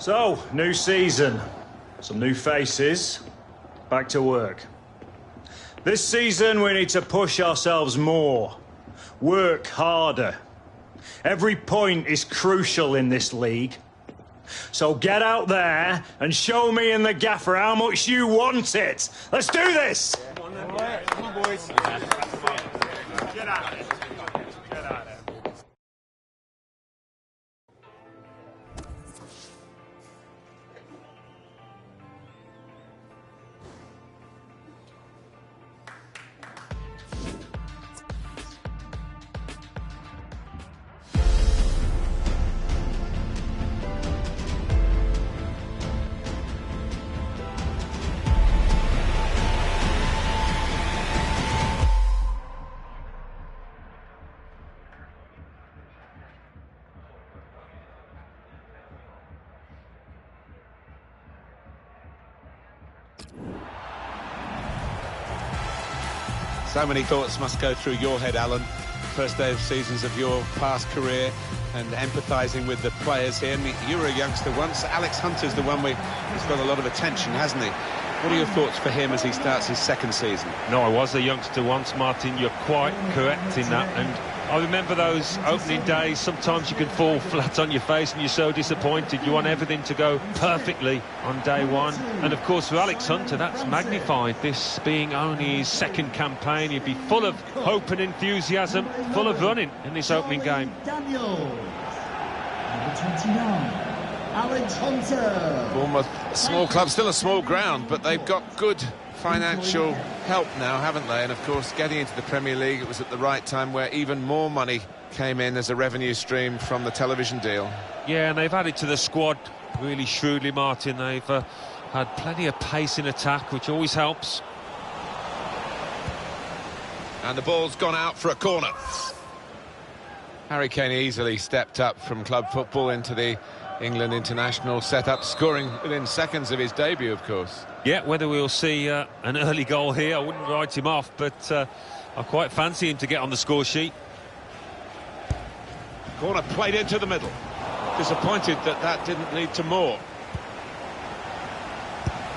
So, new season, some new faces, back to work. This season we need to push ourselves more, work harder. Every point is crucial in this league. So get out there and show me and the gaffer how much you want it. Let's do this! Come on, boys. Get out of it. Get out of it. So many thoughts must go through your head, Alan. First day of seasons of your past career and empathising with the players here. And you were a youngster once. Alex Hunter's the one he's got a lot of attention, hasn't he? What are your thoughts for him as he starts his second season? No, I was a youngster once, Martin. You're quite correct in that. And I remember those opening days. Sometimes you can fall flat on your face and you're so disappointed. You want everything to go perfectly on day one. And of course, for Alex Hunter, that's magnified. This being only his second campaign, he'd be full of hope and enthusiasm, full of running in this opening game. Daniel, number 29. Alex Hunter. Bournemouth, a small club, still a small ground, but they've got good financial help now, haven't they? And of course, getting into the Premier League, it was at the right time where even more money came in as a revenue stream from the television deal. Yeah, and they've added to the squad really shrewdly, Martin. They've had plenty of pace in attack, which always helps. And the ball's gone out for a corner. Harry Kane easily stepped up from club football into the England international setup, scoring within seconds of his debut, of course. Yeah, whether we'll see an early goal here, I wouldn't write him off, but I quite fancy him to get on the score sheet. Corner played into the middle. Disappointed that didn't lead to more.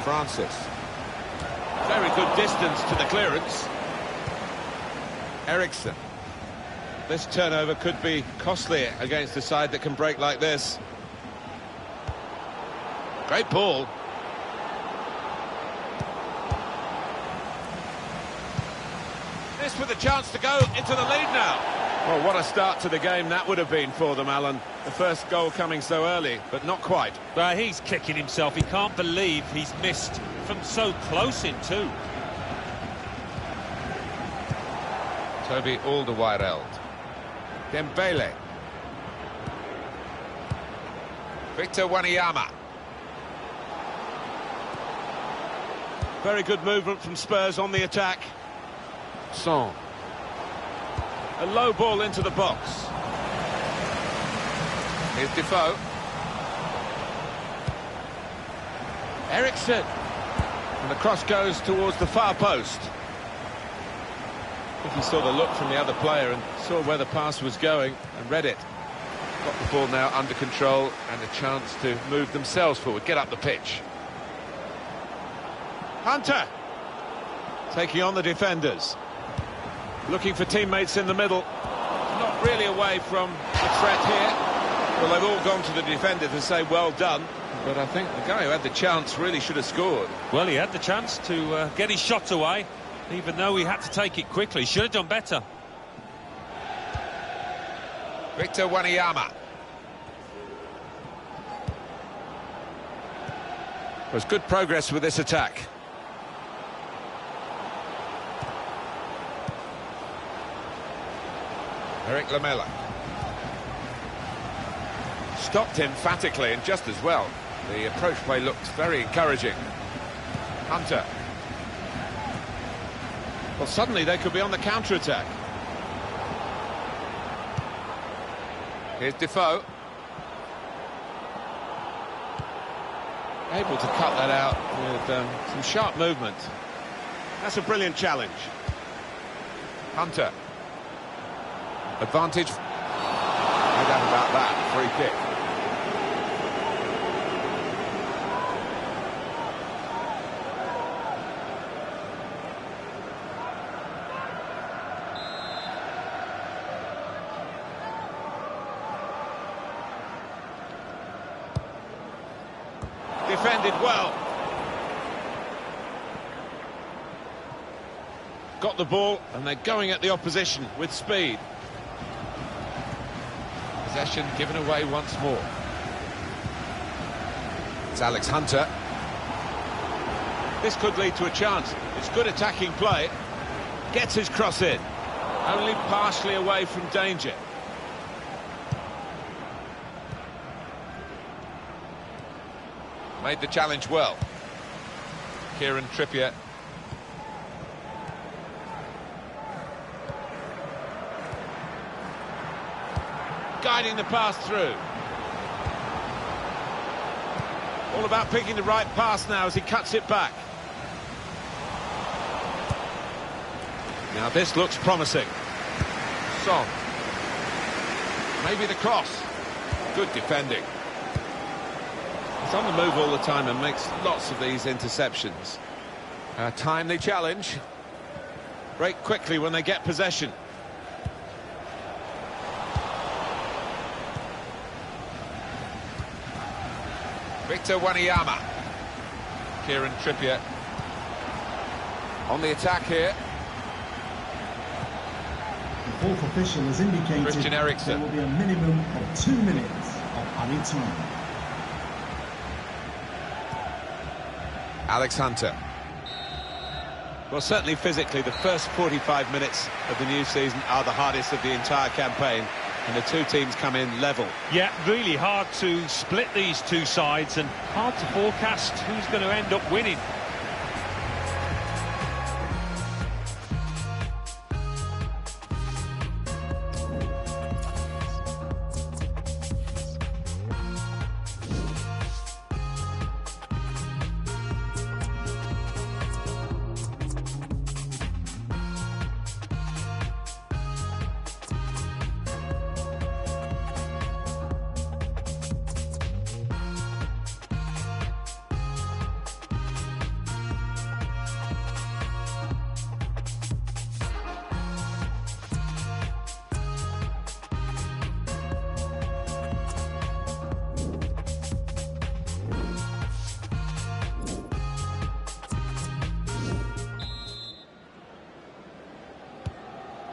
Francis. Very good distance to the clearance. Eriksson. This turnover could be costly against a side that can break like this. Great ball. This with a chance to go into the lead now. Well, what a start to the game that would have been for them, Alan. The first goal coming so early, but not quite. But he's kicking himself. He can't believe he's missed from so close in too. Toby Alderweireld. Dembele. Victor Wanyama. Very good movement from Spurs on the attack. Son. A low ball into the box. Here's Defoe. Eriksson. And the cross goes towards the far post. I think he saw the look from the other player and saw where the pass was going and read it. Got the ball now under control and a chance to move themselves forward, get up the pitch. Hunter taking on the defenders, looking for teammates in the middle, not really away from the threat here. Well, they've all gone to the defender to say well done, but I think the guy who had the chance really should have scored. Well, he had the chance to get his shot away, even though he had to take it quickly. Should have done better. Victor Wanyama. There's good progress with this attack. Eric Lamela. Stopped emphatically and just as well. The approach play looked very encouraging. Hunter. Well, suddenly they could be on the counter-attack. Here's Defoe. Able to cut that out with some sharp movement. That's a brilliant challenge. Hunter. Advantage. No doubt about that. Free kick. defended well. Got the ball, and they're going at the opposition with speed. Possession given away once more. It's Alex Hunter. This could lead to a chance. It's good attacking play. Gets his cross in. Only partially away from danger. Made the challenge well. Kieran Trippier. Guiding the pass through. All about picking the right pass now as he cuts it back. Now this looks promising. Son. Maybe the cross. Good defending. He's on the move all the time and makes lots of these interceptions. A timely challenge. Break quickly when they get possession. Victor Wanyama. Kieran Trippier. On the attack here. The fourth official has indicated Christian Eriksen. there will be a minimum of 2 minutes of added time. Alex Hunter. Well, certainly physically, the first 45 minutes of the new season are the hardest of the entire campaign, and the two teams come in level. Yeah, really hard to split these two sides and hard to forecast who's going to end up winning.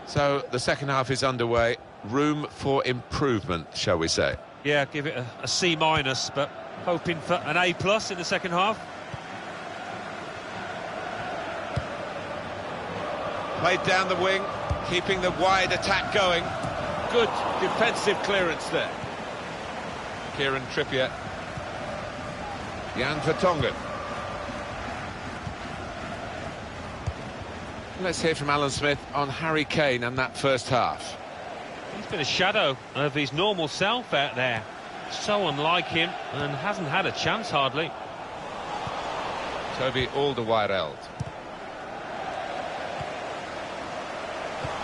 So the second half is underway. Room for improvement, shall we say? Yeah, give it a C-, but hoping for an A+ in the second half. Played down the wing, keeping the wide attack going. Good defensive clearance there. Kieran Trippier. Jan Vertonghen. Let's hear from Alan Smith on Harry Kane and that first half. He's been a shadow of his normal self out there. So unlike him, and hasn't had a chance hardly. Toby Alderweireld.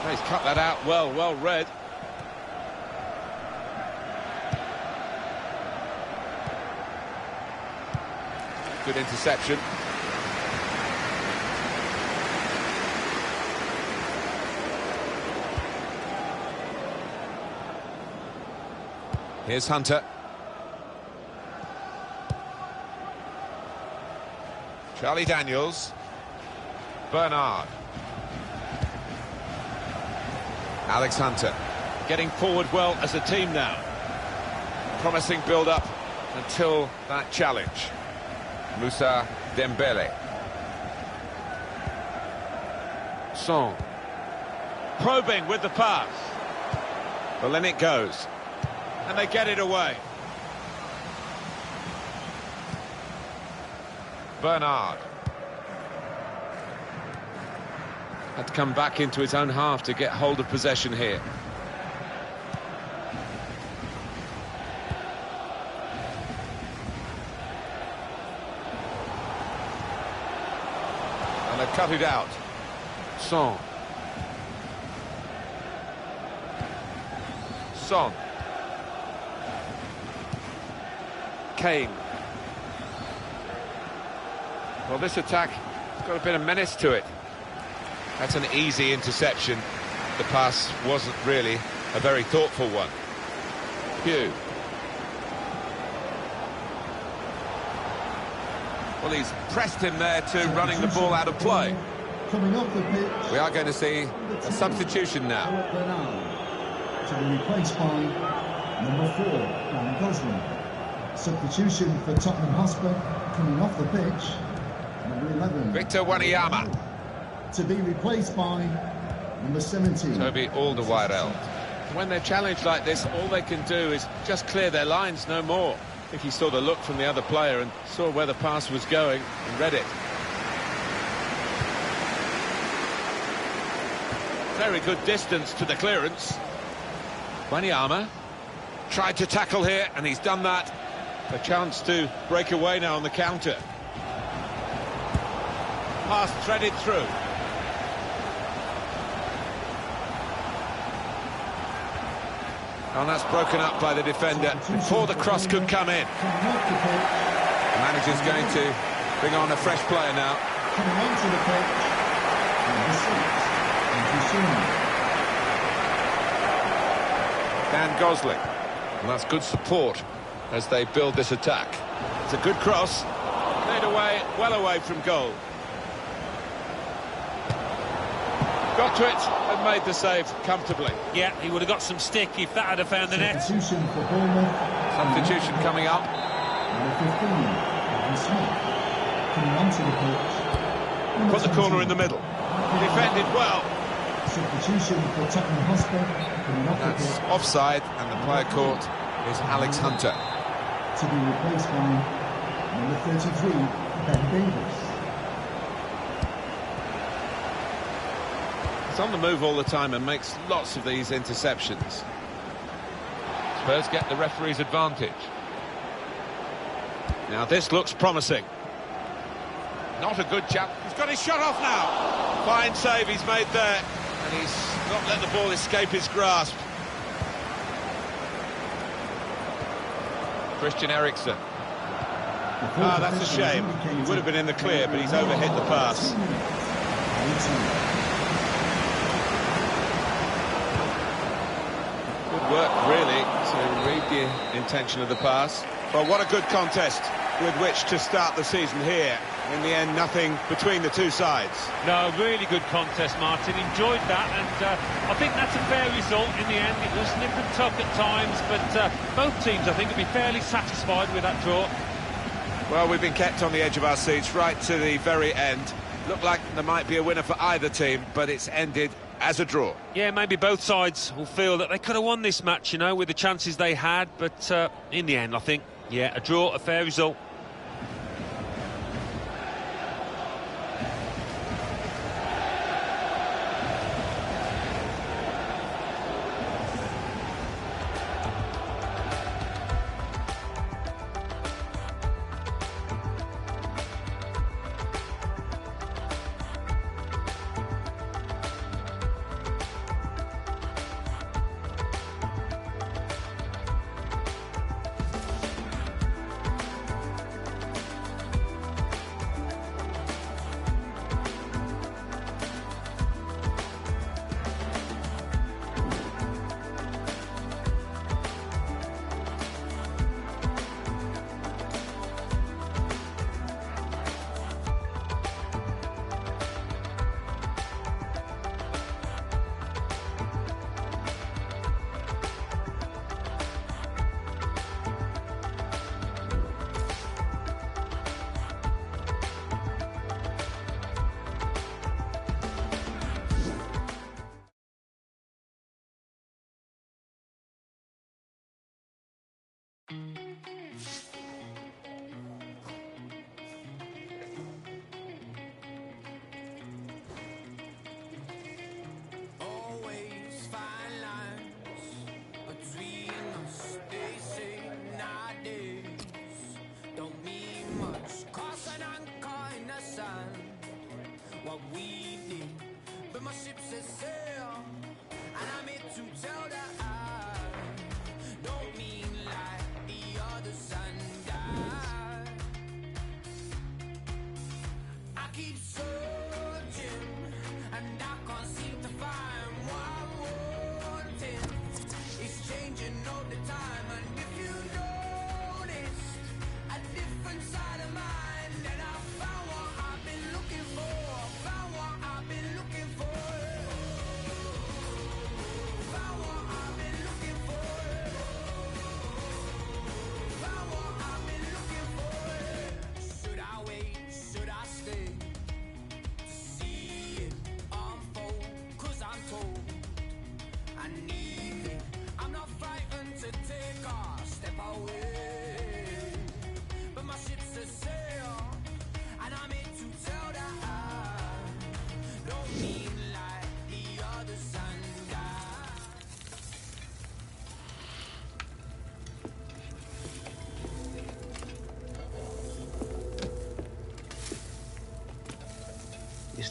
He's cut that out well read. Good interception. Here's Hunter. Charlie Daniels. Bernard. Alex Hunter. Getting forward well as a team now. Promising build-up until that challenge. Moussa Dembele. Son. Probing with the pass. Well, in it goes. And they get it away. Bernard. Had to come back into his own half to get hold of possession here. And they've cut it out. Son. Son. Kane. Well, this attack has got a bit of menace to it. That's an easy interception. The pass wasn't really a very thoughtful one. Hugh. Well, he's pressed him there to running the ball out of play. Coming off the pitch. We are going to see a substitution now. To be replaced by number 4, Dan Gosling. Substitution for Tottenham Hotspur, coming off the pitch, number 11. Victor Wanyama. To be replaced by number 17. Toby Alderweireld. When they're challenged like this, all they can do is just clear their lines, no more. I think he saw the look from the other player and saw where the pass was going and read it. Very good distance to the clearance. Wanyama tried to tackle here, and he's done that. A chance to break away now on the counter. Pass threaded through. And that's broken up by the defender before the cross could come in. The manager's going to bring on a fresh player now. Coming onto the pitch, number 6, Dan Gosling. And that's good support as they build this attack. It's a good cross. Made away, well away from goal. Got to it and made the save comfortably. Yeah, he would have got some stick if that had found the net. Substitution for Bournemouth. Substitution coming up. Number 15, Adam Smith. Coming onto the pitch. Number Put the corner in the middle. Defended well. Substitution for Tottenham Hotspur. Coming off the That's pitch. offside, and the player caught is Alex Hunter. To be replaced by number 33, Ben Davis. He's on the move all the time and makes lots of these interceptions. Spurs get the referee's advantage. Now this looks promising. Not a good jump. He's got his shot off now. Fine save he's made there. And he's not let the ball escape his grasp. Christian Eriksen. Ah, that's a shame. He would have been in the clear, but he's overhit the pass. Good work, really, to read the intention of the pass. Well, what a good contest with which to start the season here. In the end, nothing between the two sides. No, really good contest, Martin. Enjoyed that, and I think that's a fair result in the end. It was nip and tuck at times, but both teams, I think, will be fairly satisfied with that draw. Well, we've been kept on the edge of our seats right to the very end. Looked like there might be a winner for either team, but it's ended as a draw. Yeah, maybe both sides will feel that they could have won this match, you know, with the chances they had, but in the end, I think, yeah, a draw, a fair result.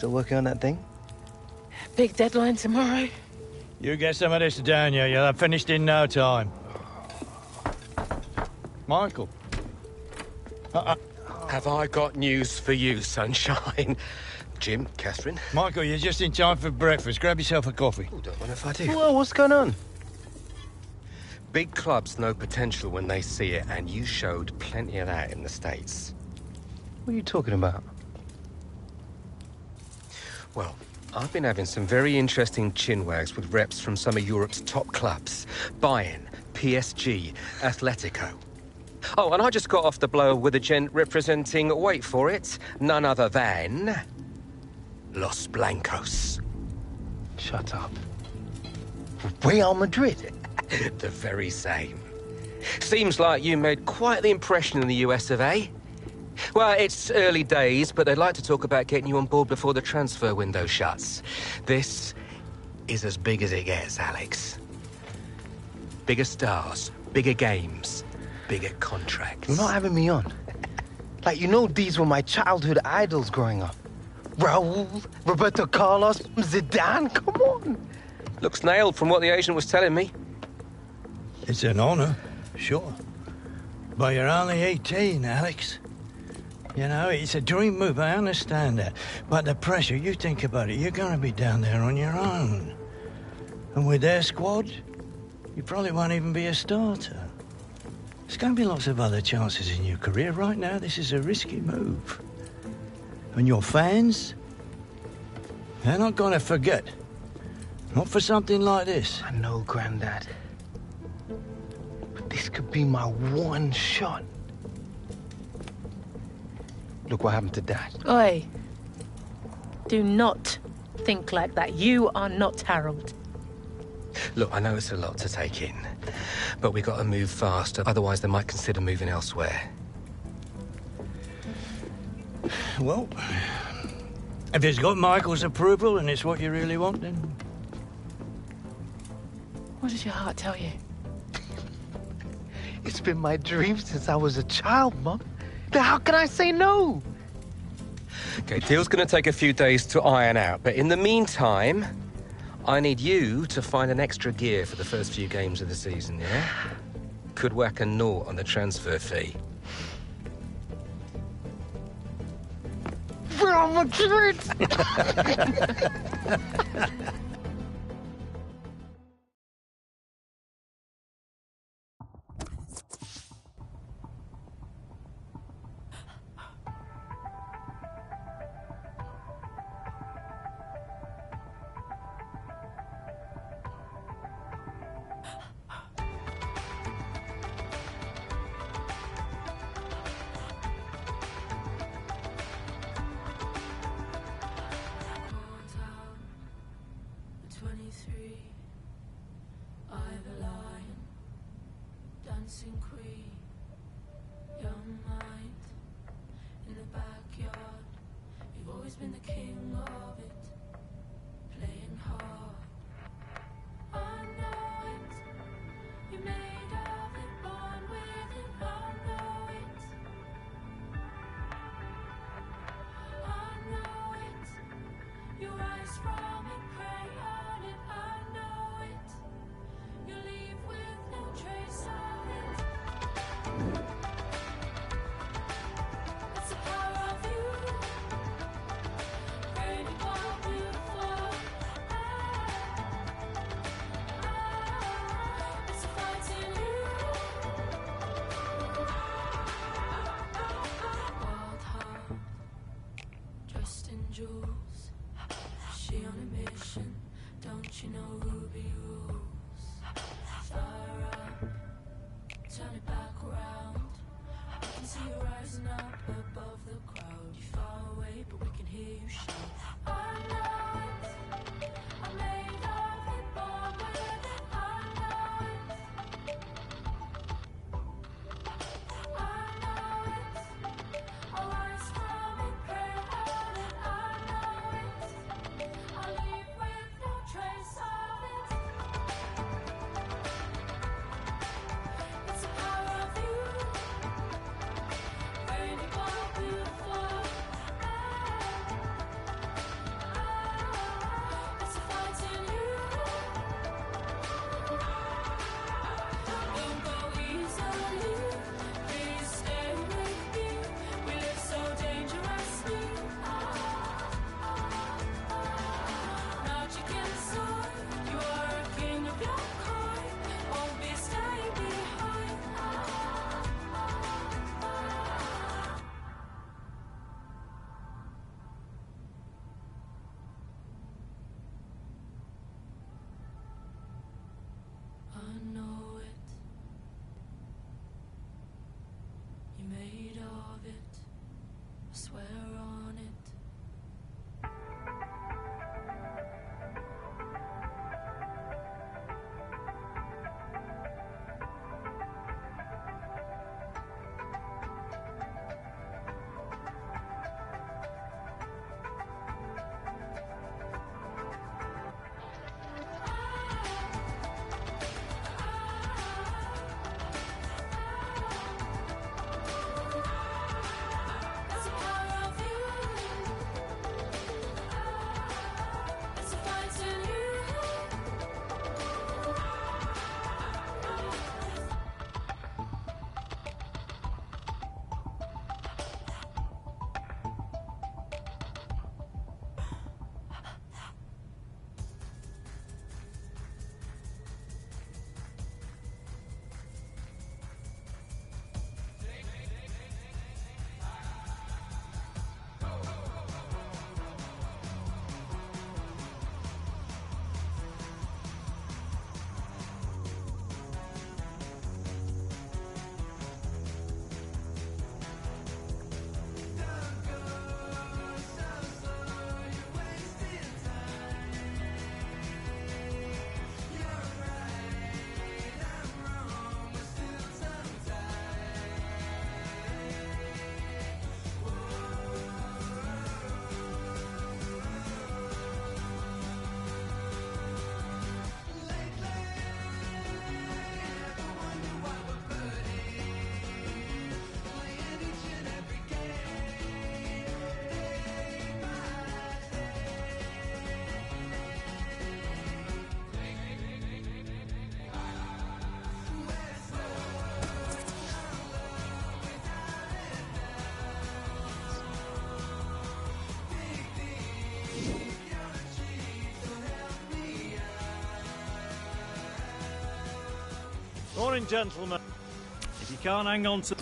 Still working on that thing? Big deadline tomorrow. You get some of this down, you'll have finished in no time. Michael. Have I got news for you, sunshine? Jim, Catherine? Michael, you're just in time for breakfast. Grab yourself a coffee. Oh, don't mind if I do. Well, what's going on? Big clubs know potential when they see it, and you showed plenty of that in the States. What are you talking about? Well, I've been having some very interesting chinwags with reps from some of Europe's top clubs. Bayern, PSG, Atletico. Oh, and I just got off the blow with a gent representing, wait for it, none other than... Los Blancos. Shut up. Real Madrid? The very same. Seems like you made quite the impression in the US of A. Well, it's early days, but they'd like to talk about getting you on board before the transfer window shuts. This is as big as it gets, Alex. Bigger stars, bigger games, bigger contracts. You're not having me on. Like, you know these were my childhood idols growing up. Raul, Roberto Carlos, Zidane, come on. Looks nailed from what the agent was telling me. It's an honor, sure. But you're only 18, Alex. You know, it's a dream move, I understand that. But the pressure, you think about it, you're going to be down there on your own. And with their squad, you probably won't even be a starter. There's going to be lots of other chances in your career. Right now, this is a risky move. And your fans, they're not going to forget. Not for something like this. I know, Grandad. But this could be my one shot. Look what happened to Dad. Oi. Do not think like that. You are not Harold. Look, I know it's a lot to take in, but we got to move fast, otherwise they might consider moving elsewhere. Well, if it's got Michael's approval and it's what you really want, then... What does your heart tell you? It's been my dream since I was a child, Mum. How can I say no? Okay, deal's gonna take a few days to iron out, but in the meantime, I need you to find an extra gear for the first few games of the season, yeah? Could whack a naught on the transfer fee. Real Madrid! Morning, gentlemen. If you can't hang on to...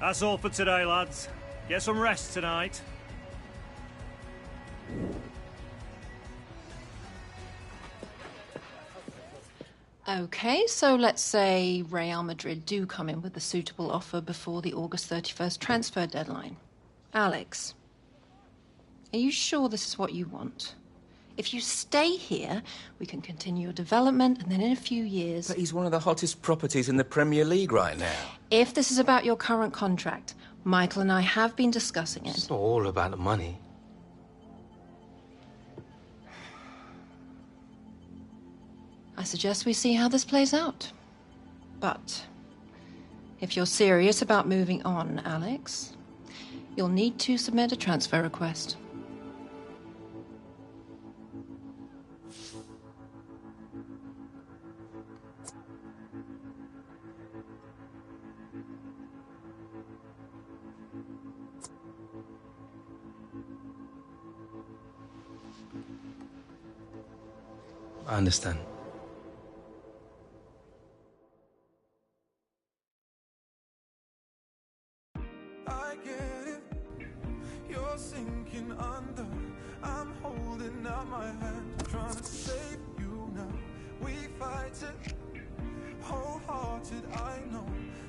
That's all for today, lads. Get some rest tonight. Okay, so let's say Real Madrid do come in with a suitable offer before the August 31st transfer deadline. Alex, are you sure this is what you want? If you stay here, we can continue your development, and then in a few years... But he's one of the hottest properties in the Premier League right now. If this is about your current contract, Michael and I have been discussing it. It's not all about the money. I suggest we see how this plays out. But if you're serious about moving on, Alex, you'll need to submit a transfer request. I understand. I get it. You're sinking under. I'm holding out my hand, trying to save you now. We fight it, wholehearted. I know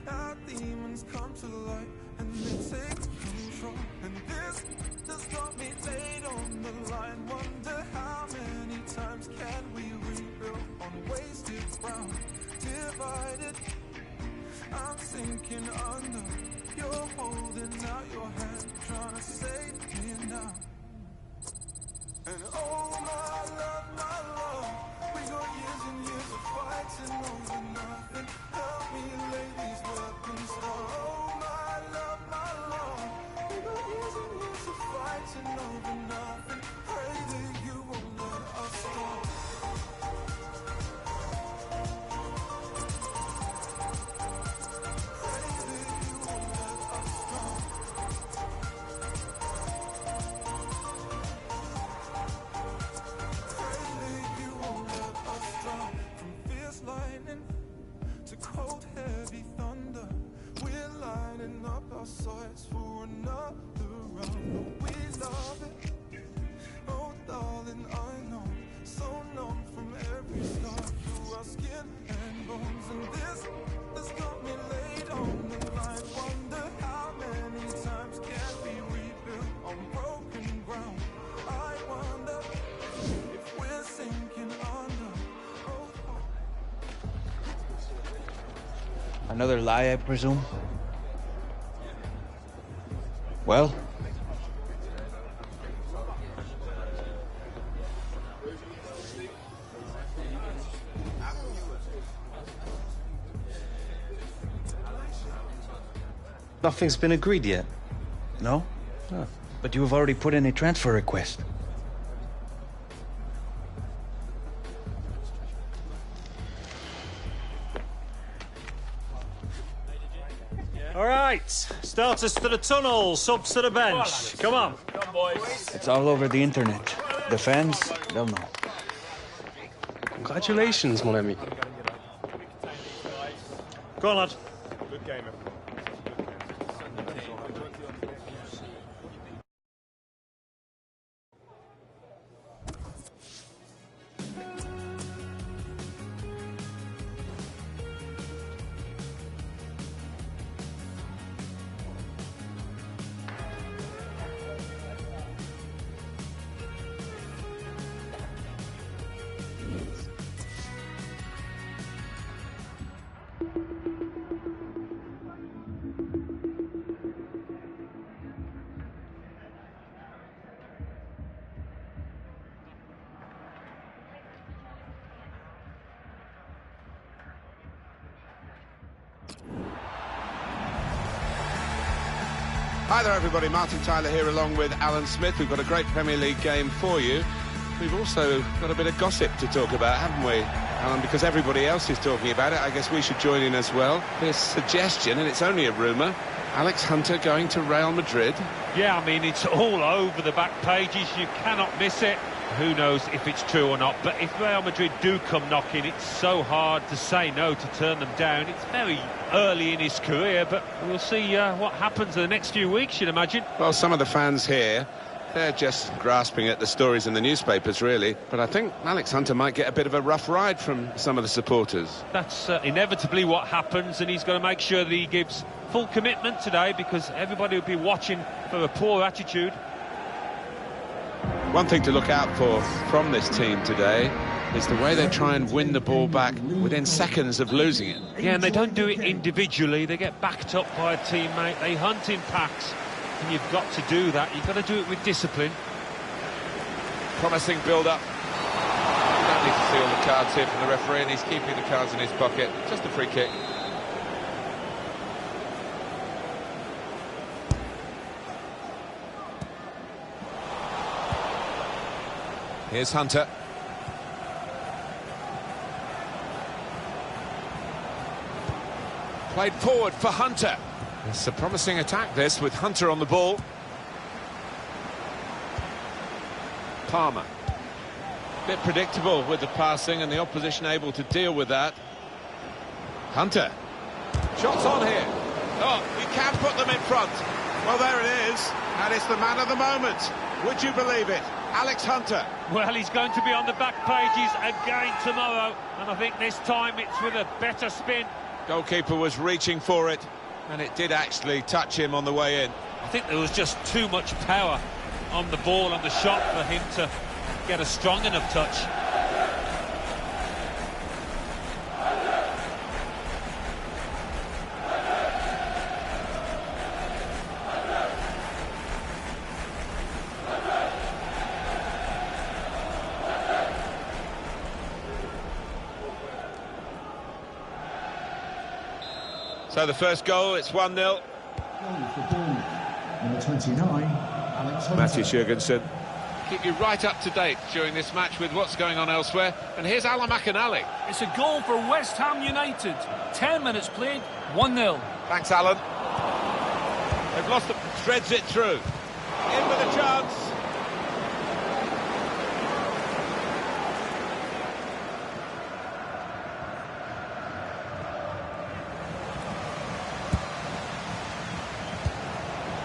our demons come to light and they take control. And this just got me laid on the line. Wonder how many times can we rebuild on wasted ground? Divided, I'm sinking under. You're holding out your hand, trying to save me now. And oh my love, we got years and years of fighting over nothing. Help me lay these weapons down. Oh my love, we got years and years of fighting over nothing. Pray that you won't let us stop. Lightning to cold heavy thunder, we're lining up our sights for another round. Oh, we love it, oh darling, I know. So numb from every scar through our skin and bones. And this got me laid on the line. Wonder how many times can we rebuild on broken ground? I wonder if we're sinking under. Another lie, I presume? Well? Nothing's been agreed yet? No? Oh. But you have already put in a transfer request. All right, starters to the tunnel, subs to the bench. Come on. Come, boys. It's all over the internet. The fans, they'll know. Congratulations, mon ami. Go on, lad. Good game. Hi there everybody, Martin Tyler here along with Alan Smith. We've got a great Premier League game for you. We've also got a bit of gossip to talk about, haven't we, Alan? Because everybody else is talking about it, I guess we should join in as well. There's suggestion, and it's only a rumour, Alex Hunter going to Real Madrid. Yeah, I mean, it's all over the back pages. You cannot miss it. Who knows if it's true or not, but if Real Madrid do come knocking, it's so hard to say no, to turn them down. It's very early in his career, but we'll see what happens in the next few weeks, you'd imagine. Well, some of the fans here, they're just grasping at the stories in the newspapers, really. But I think Alex Hunter might get a bit of a rough ride from some of the supporters. That's inevitably what happens, and he's got to make sure that he gives full commitment today, because everybody will be watching for a poor attitude. One thing to look out for from this team today is the way they try and win the ball back within seconds of losing it. Yeah, and they don't do it individually. They get backed up by a teammate. They hunt in packs, and you've got to do that. You've got to do it with discipline. Promising build-up. Don't need to see all the cards here from the referee, and he's keeping the cards in his pocket. Just a free kick. Here's Hunter. Played forward for Hunter. It's a promising attack, this, with Hunter on the ball. Palmer. Bit predictable with the passing, and the opposition able to deal with that. Hunter. Shots on here. Oh, he can put them in front. Well, there it is. And it's the man of the moment. Would you believe it? Alex Hunter. Well, he's going to be on the back pages again tomorrow, and I think this time it's with a better spin. Goalkeeper was reaching for it, and it did actually touch him on the way in. I think there was just too much power on the ball and the shot for him to get a strong enough touch. So the first goal, it's 1-0. Goal for Bournemouth. Number 29, Alex Hunter. Matthew Jurgensen. Keep you right up to date during this match with what's going on elsewhere. And here's Alan McInally. It's a goal for West Ham United. 10 minutes played, 1-0. Thanks, Alan. They've lost it, threads it through. In with a chance.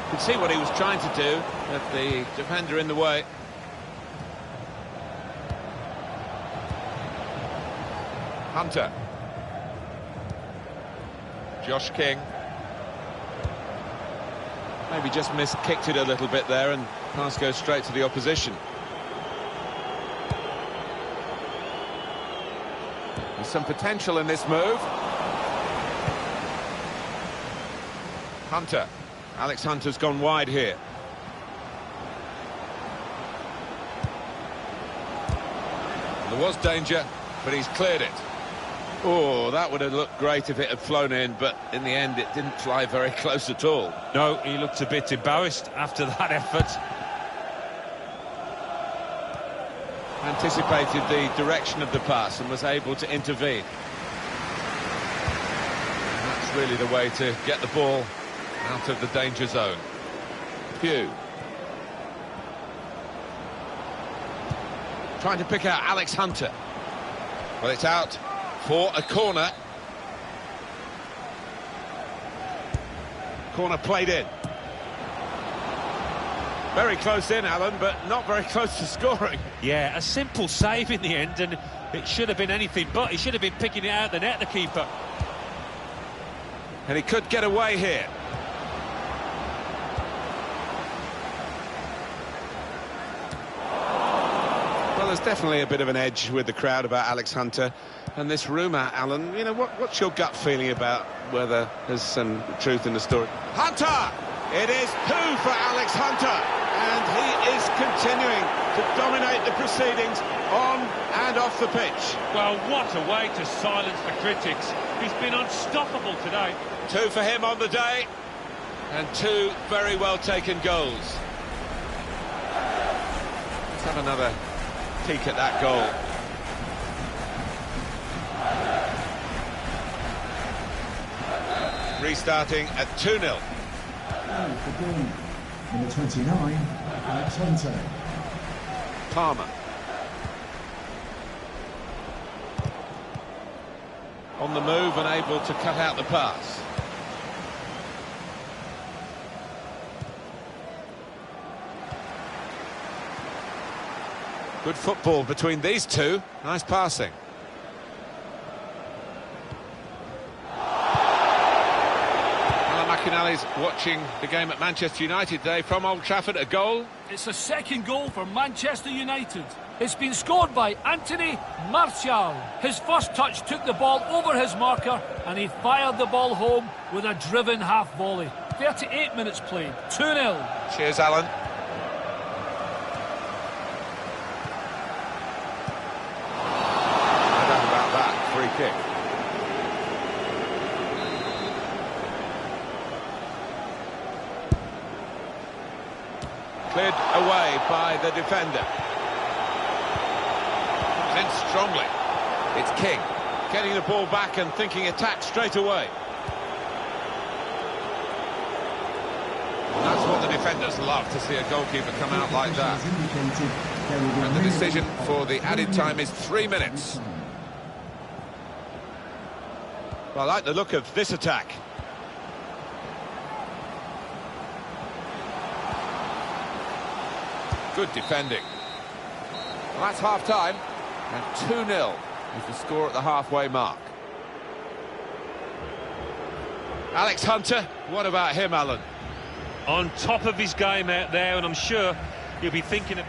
You can see what he was trying to do, but the defender in the way. Hunter. Josh King. Maybe just kicked it a little bit there, and pass goes straight to the opposition. There's some potential in this move. Hunter. Alex Hunter's gone wide here. There was danger, but he's cleared it. Oh, that would have looked great if it had flown in, but in the end it didn't fly very close at all. No, he looked a bit embarrassed after that effort. Anticipated the direction of the pass and was able to intervene. And that's really the way to get the ball out of the danger zone. Pugh. Trying to pick out Alex Hunter. Well, it's out for a corner. Corner played in. Very close in, Alan, but not very close to scoring. Yeah, a simple save in the end, and it should have been anything but. He should have been picking it out the net, the keeper. And he could get away here. Well, there's definitely a bit of an edge with the crowd about Alex Hunter. And this rumour, Alan, you know, what's your gut feeling about whether there's some truth in the story? Hunter! It is 2 for Alex Hunter. And he is continuing to dominate the proceedings on and off the pitch. Well, what a way to silence the critics. He's been unstoppable today. 2 for him on the day, and 2 very well taken goals. Let's have another peek at that goal. Restarting at 2-0. Number 29, Alex Hunter. Palmer. On the move and able to cut out the pass. Good football between these two. Nice passing. McInally's watching the game at Manchester United today from Old Trafford. A goal. It's the second goal for Manchester United. It's been scored by Anthony Martial. His first touch took the ball over his marker and he fired the ball home with a driven half volley. 38 minutes played, 2-0. Cheers, Alan. No doubt about that. Free kick. Cleared away by the defender. In strongly. It's King getting the ball back and thinking attack straight away. That's what the defenders love, to see a goalkeeper come out like that. And the decision for the added time is 3 minutes. Well, I like the look of this attack. Good defending. Well, that's half-time, and 2-0 is the score at the halfway mark. Alex Hunter, what about him, Alan? On top of his game out there, and I'm sure he'll be thinking of...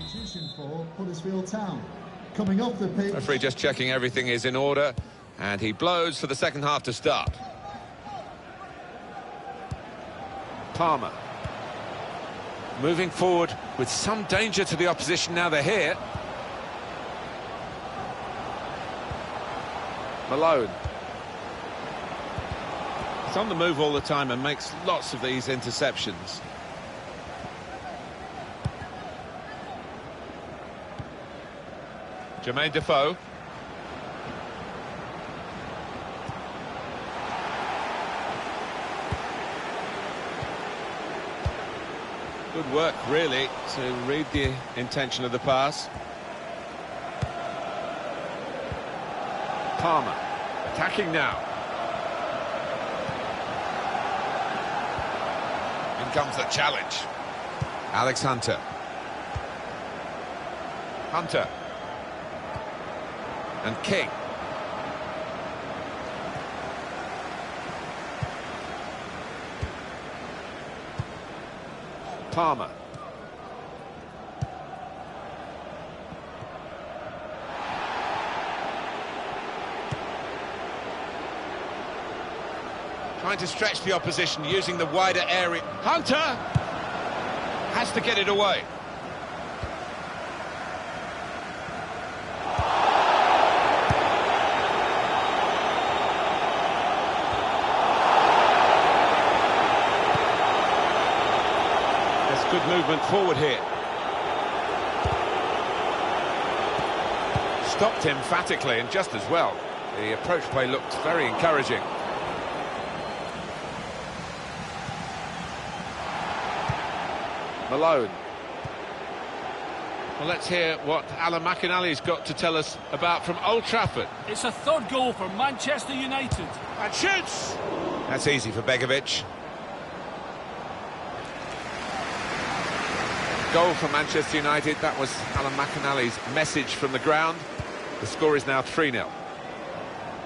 Substitution for Huddersfield Town. Coming off the pitch. Referee just checking everything is in order, and he blows for the second half to start. Palmer. Moving forward with some danger to the opposition now they're here. Malone. He's on the move all the time and makes lots of these interceptions. Jermaine Defoe. Good work, really, to read the intention of the pass. Palmer, attacking now. In comes the challenge. Alex Hunter. Hunter. And King. Palmer. Trying to stretch the opposition using the wider area. Hunter has to get it away. Good movement forward here. Stopped emphatically and just as well. The approach play looked very encouraging. Malone. Well, let's hear what Alan McInally's got to tell us about from Old Trafford. It's a third goal for Manchester United. And shoots! That's easy for Begovic. Goal for Manchester United. That was Alan McInally's message from the ground. The score is now 3-0.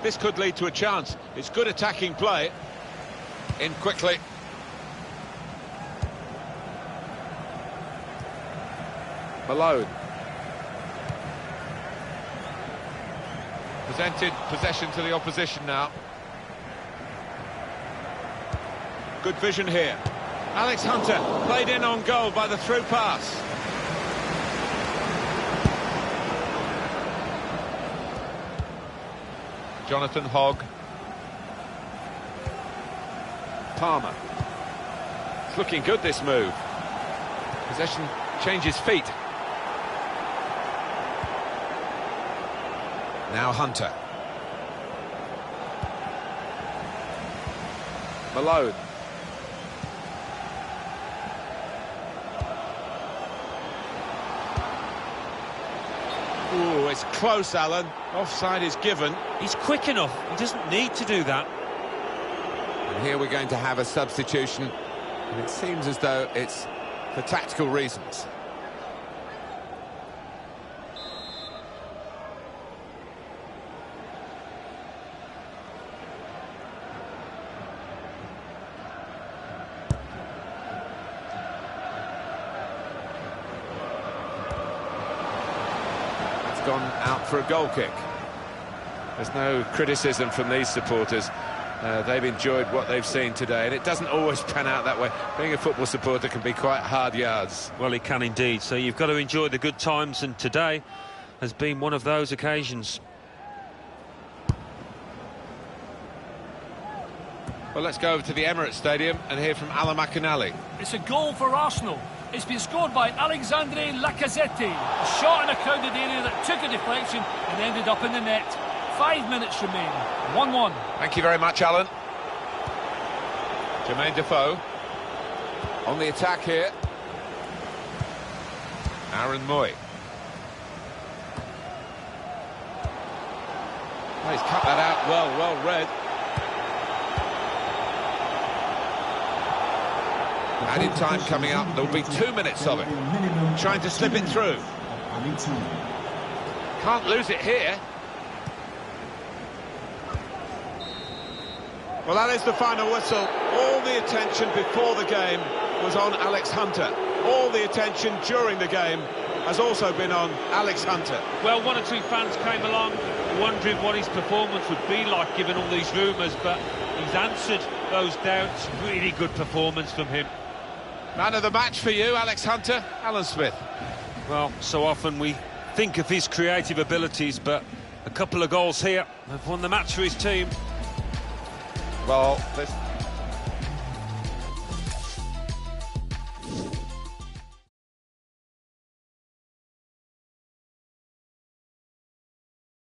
This could lead to a chance. It's good attacking play. In quickly. Malone. Presented possession to the opposition now. Good vision here. Alex Hunter played in on goal by the through pass. Jonathan Hogg. Palmer. It's looking good, this move. Possession changes feet. Now Hunter. Malone. Ooh, it's close, Alan. Offside is given. He's quick enough. He doesn't need to do that. And here we're going to have a substitution. And it seems as though it's for tactical reasons. Gone out for a goal kick. There's no criticism from these supporters. They've enjoyed what they've seen today, and it doesn't always pan out that way. Being a football supporter can be quite hard yards. Well, it can indeed. So you've got to enjoy the good times, and today has been one of those occasions. Well, let's go over to the Emirates Stadium and hear from Alan McInally. It's a goal for Arsenal. It's been scored by Alexandre Lacazette. A shot in a crowded area that took a deflection and ended up in the net. 5 minutes remain. 1-1. Thank you very much, Alan. Jermaine Defoe on the attack here. Aaron Moy. Oh, he's cut that out well read. Added time coming up. There'll be 2 minutes of it. Trying to slip it through. Can't lose it here. Well, that is the final whistle. All the attention before the game was on Alex Hunter. All the attention during the game has also been on Alex Hunter. Well, one or two fans came along wondering what his performance would be like given all these rumours, but he's answered those doubts. Really good performance from him. Man of the match for you, Alex Hunter. Alan Smith. Well, so often we think of his creative abilities, but a couple of goals here have won the match for his team. Well, this...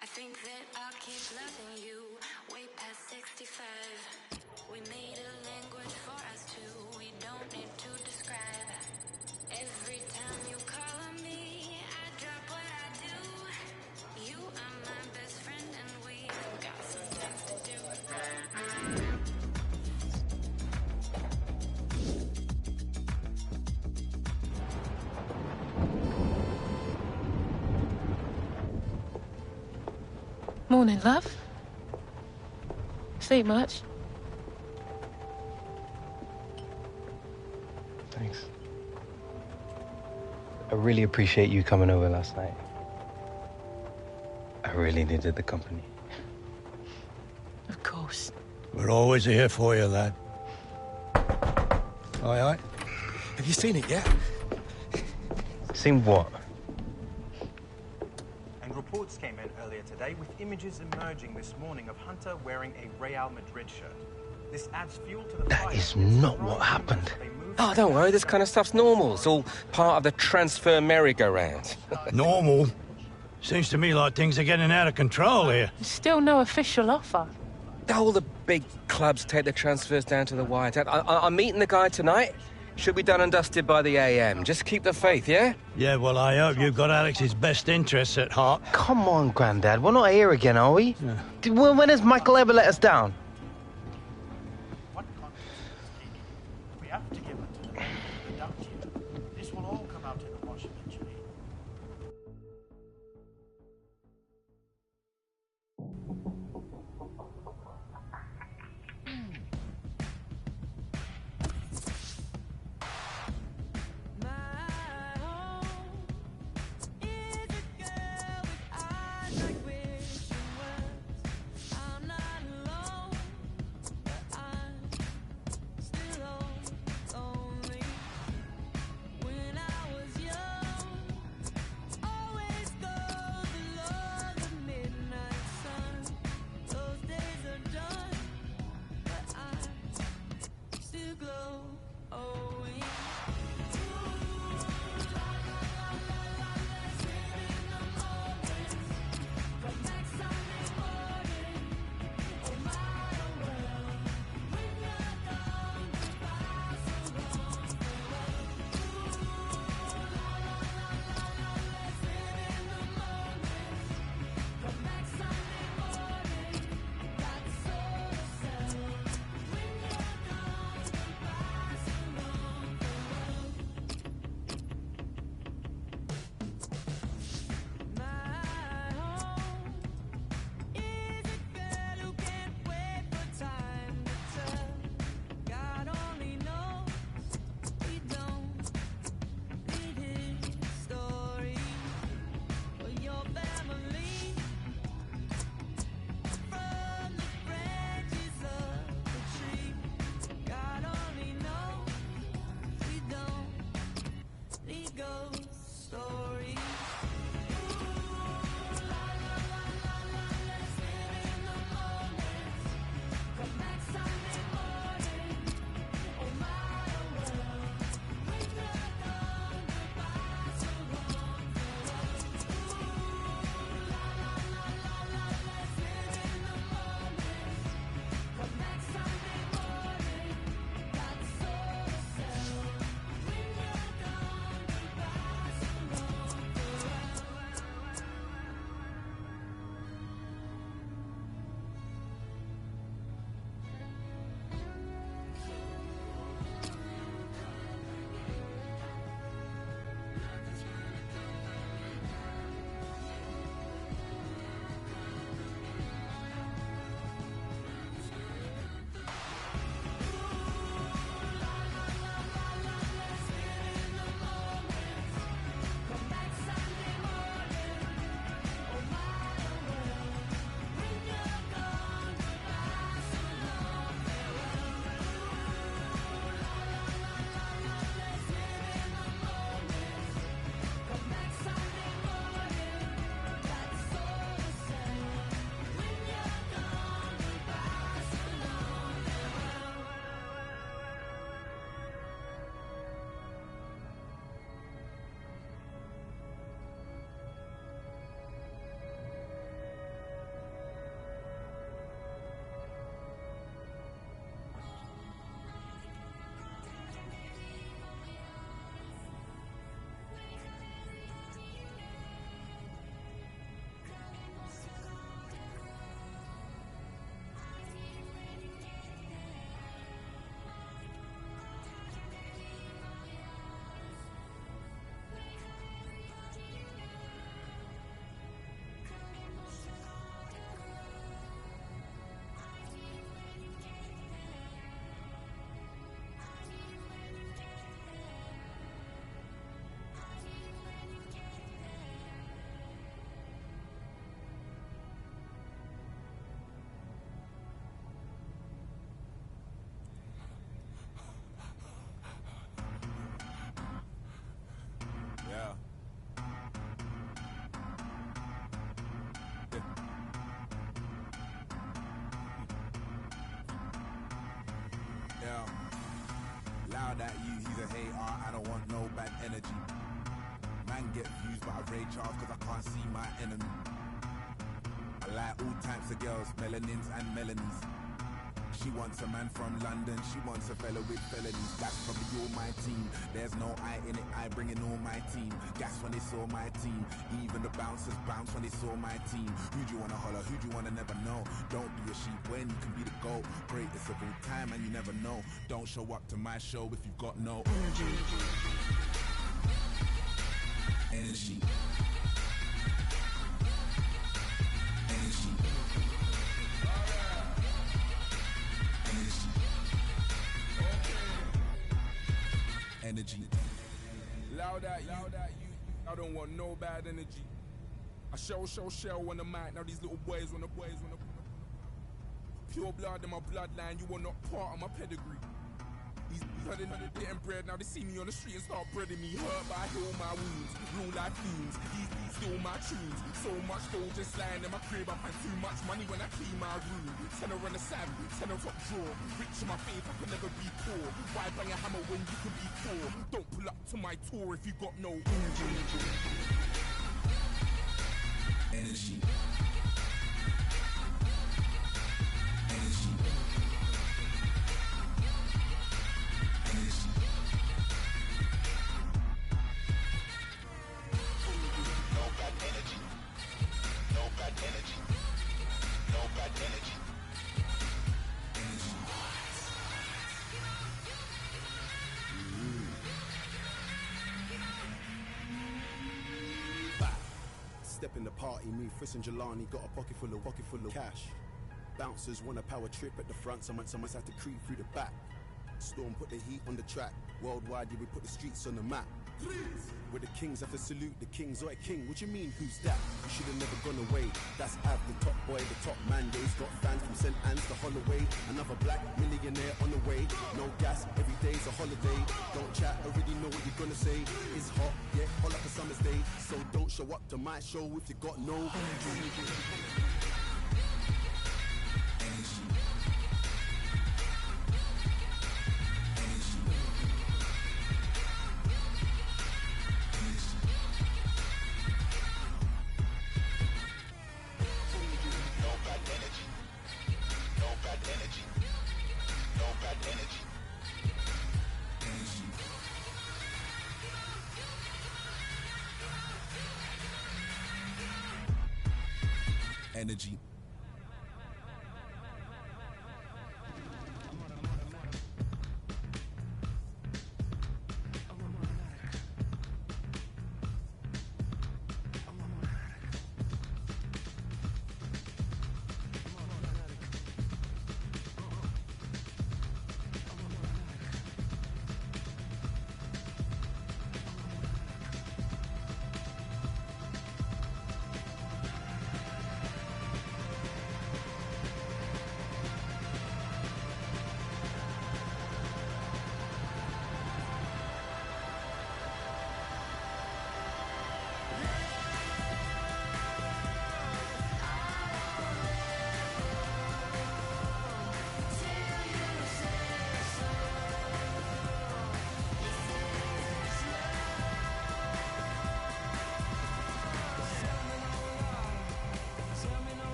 I think that I'll keep loving you way past 65. We made a language for us two. We don't need to describe. Every time you call on me, I drop what I do. You are my best friend and we've got some things to do. Morning, love. Sleep much? Thanks. I really appreciate you coming over last night. I really needed the company. Of course. We're always here for you, lad. Aye, aye. Have you seen it yet? Seen what? And reports came in earlier today with images emerging this morning of Hunter wearing a Real Madrid shirt. This adds fuel to the That fire. is not what happened. Oh, don't worry, this kind of stuff's normal. It's all part of the transfer merry-go-round. Normal? Seems to me like things are getting out of control here. Still no official offer. All the big clubs take the transfers down to the wire. I'm meeting the guy tonight. Should be done and dusted by the AM. Just keep the faith, yeah? Yeah, well, I hope you've got Alex's best interests at heart. Come on, Grandad. We're not here again, are we? Yeah. When has Michael ever let us down? What consequences, Kiki? We have to give it to them. Without you, this will all come out in the wash eventually. man get views, but I rage hard cause I can't see my enemy. I like all types of girls, melanins and melanies. She wants a man from London, she wants a fella with felonies. That's probably all my team. There's no I in it, I bring in all my team. Gas when they saw my team. Even the bouncers bounce when they saw my team. Who do you wanna holler, who do you wanna never know? Don't be a sheep when you can be the GOAT. Greatest of all time and you never know. Don't show up to my show if you've got no energy. Energy. Energy. Loud at you. I don't want no bad energy. I shell on the mic. Now these little boys wanna pure blood in my bloodline. You are not part of my pedigree. These hunting getting bread. Now they see me on the street and start breading me. Hurt, but I heal my wounds. Real life fumes. These beats steal my tunes. So much gold just lying in my crib. I find too much money when I clean my room. Tenner on the sand, tenner top drawer. Rich in my faith, I can never be poor. Why bang a hammer when you can be poor? Don't pull up to my tour if you got no energy. Energy. Step in the party, me, Friss and Jelani, got a pocket full of cash. Bouncers want a power trip at the front, someone's had to creep through the back. Storm put the heat on the track. Worldwide, yeah, we put the streets on the map. We're the kings, have to salute the kings. Oi, king, what you mean, who's that? You should have never gone away. That's Av, the top boy, the top man. Yeah, he's got fans from St. Anne's to Holloway. Another black millionaire on the way. No gas, every day's a holiday. Don't chat, already know what you're gonna say. It's hot, yeah, hot like a summer's day. So don't show up to my show if you got no energy. Energy.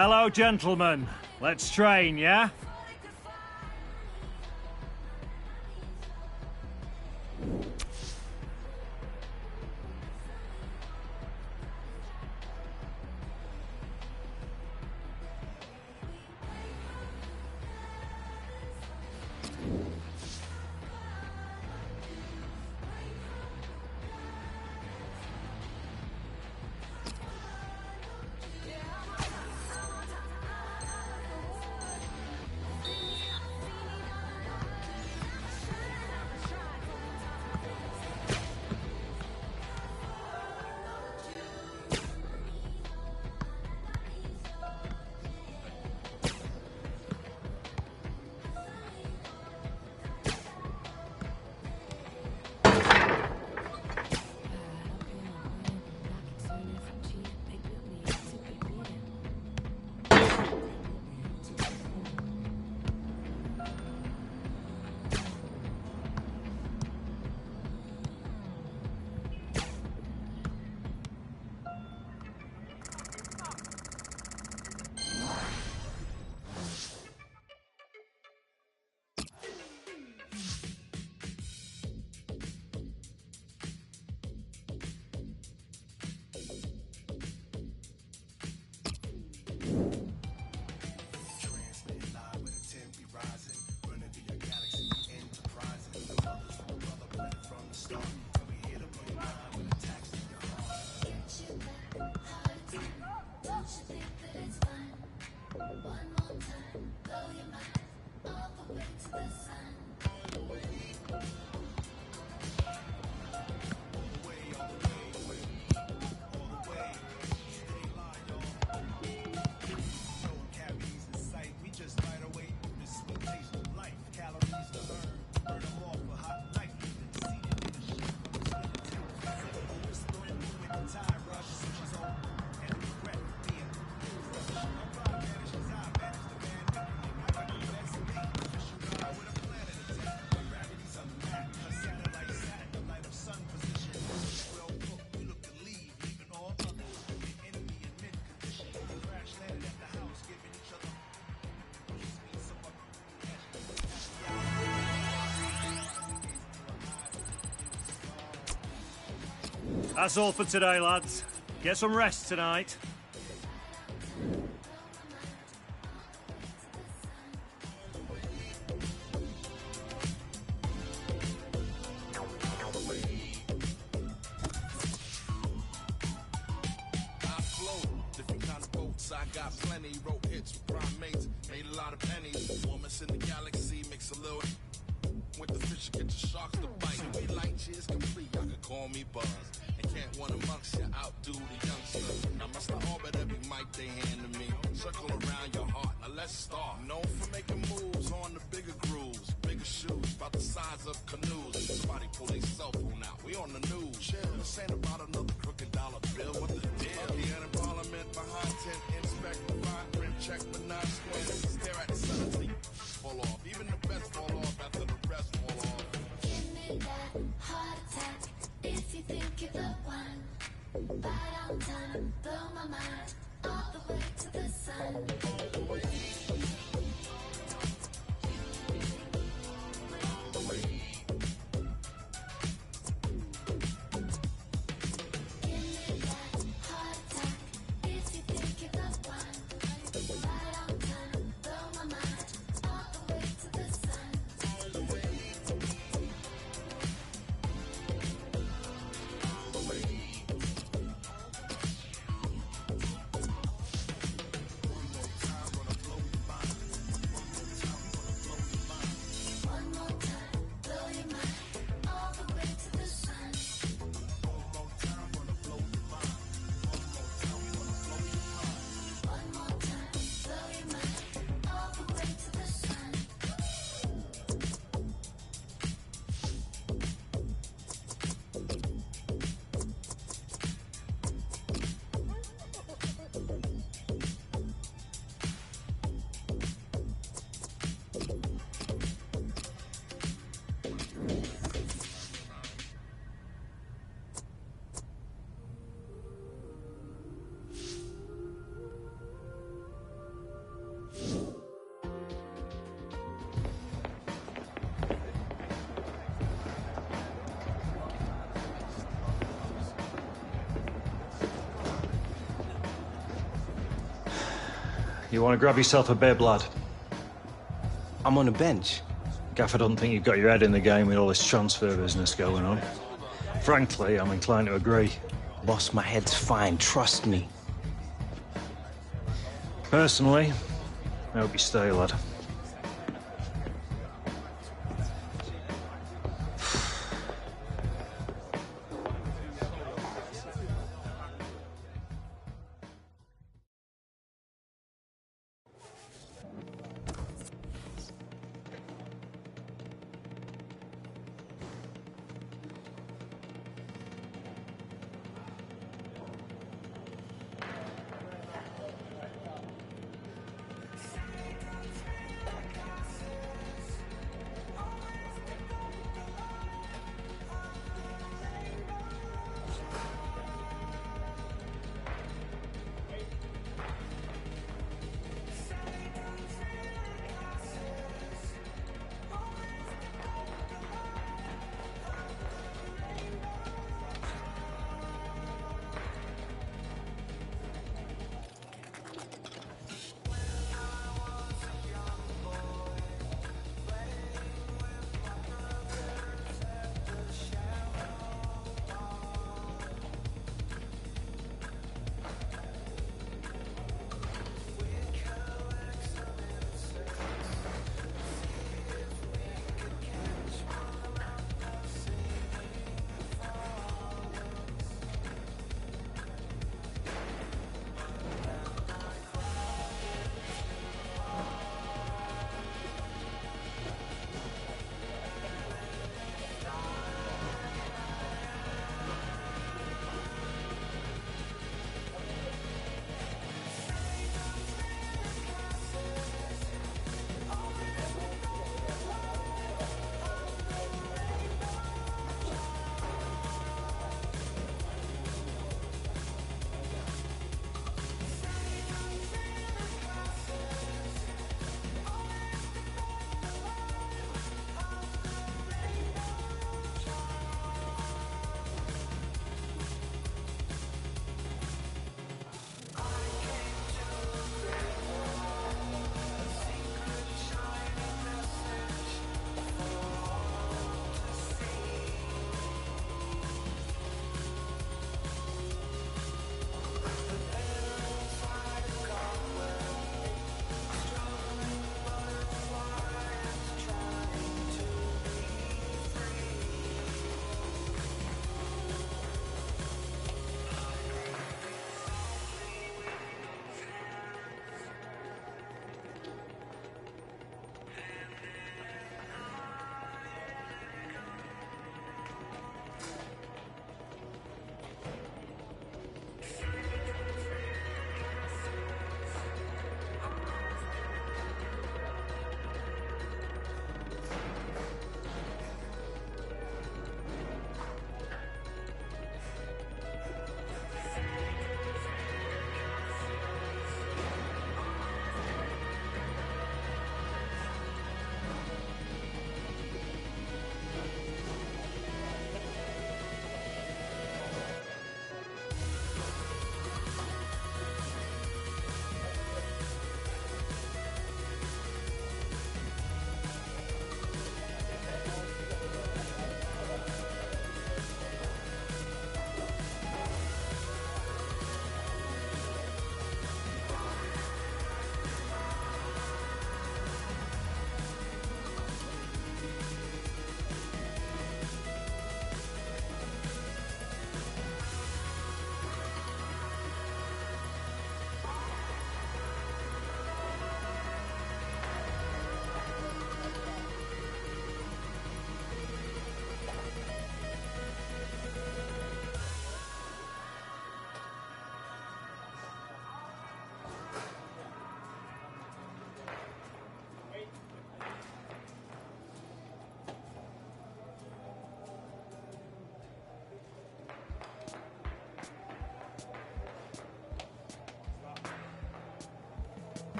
Hello, gentlemen. Let's train, yeah? That's all for today, lads. Get some rest tonight. I got plenty, wrote hits with primates, made a lot of pennies. Warmest in the galaxy, mix a little with the fish, get your sharks to bite. We like cheers complete, y'all can call me Buzz. And can't one amongst you outdo the youngster. Now must I orbit every mic they hand to me. Circle around your heart, now let's start. Known for making moves on the bigger grooves, bigger shoes, about the size of canoes. Somebody pull their cell phone out, we on the news. Chill, this ain't about another crooked dollar bill, what the deal? Here in Parliament behind 10, inspect the fine print, check but not squint. Stare at the sun until you fall off. Even the best fall off after the rest fall off. Give me that heart attack if you think you're the one. Right on time, blow my mind all the way to the sun. You want to grab yourself a bib, lad? I'm on the bench. Gaffer doesn't think you've got your head in the game with all this transfer business going on. Frankly, I'm inclined to agree. Boss, my head's fine, trust me. Personally, I hope you stay, lad.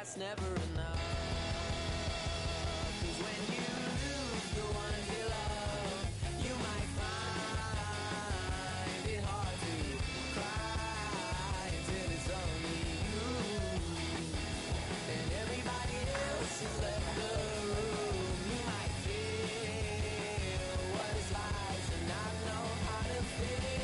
that's never enough. 'Cause when you lose the one you love, you might find it hard to cry until it's only you. And everybody else has left the room. You might feel what it's like to not know how to feel.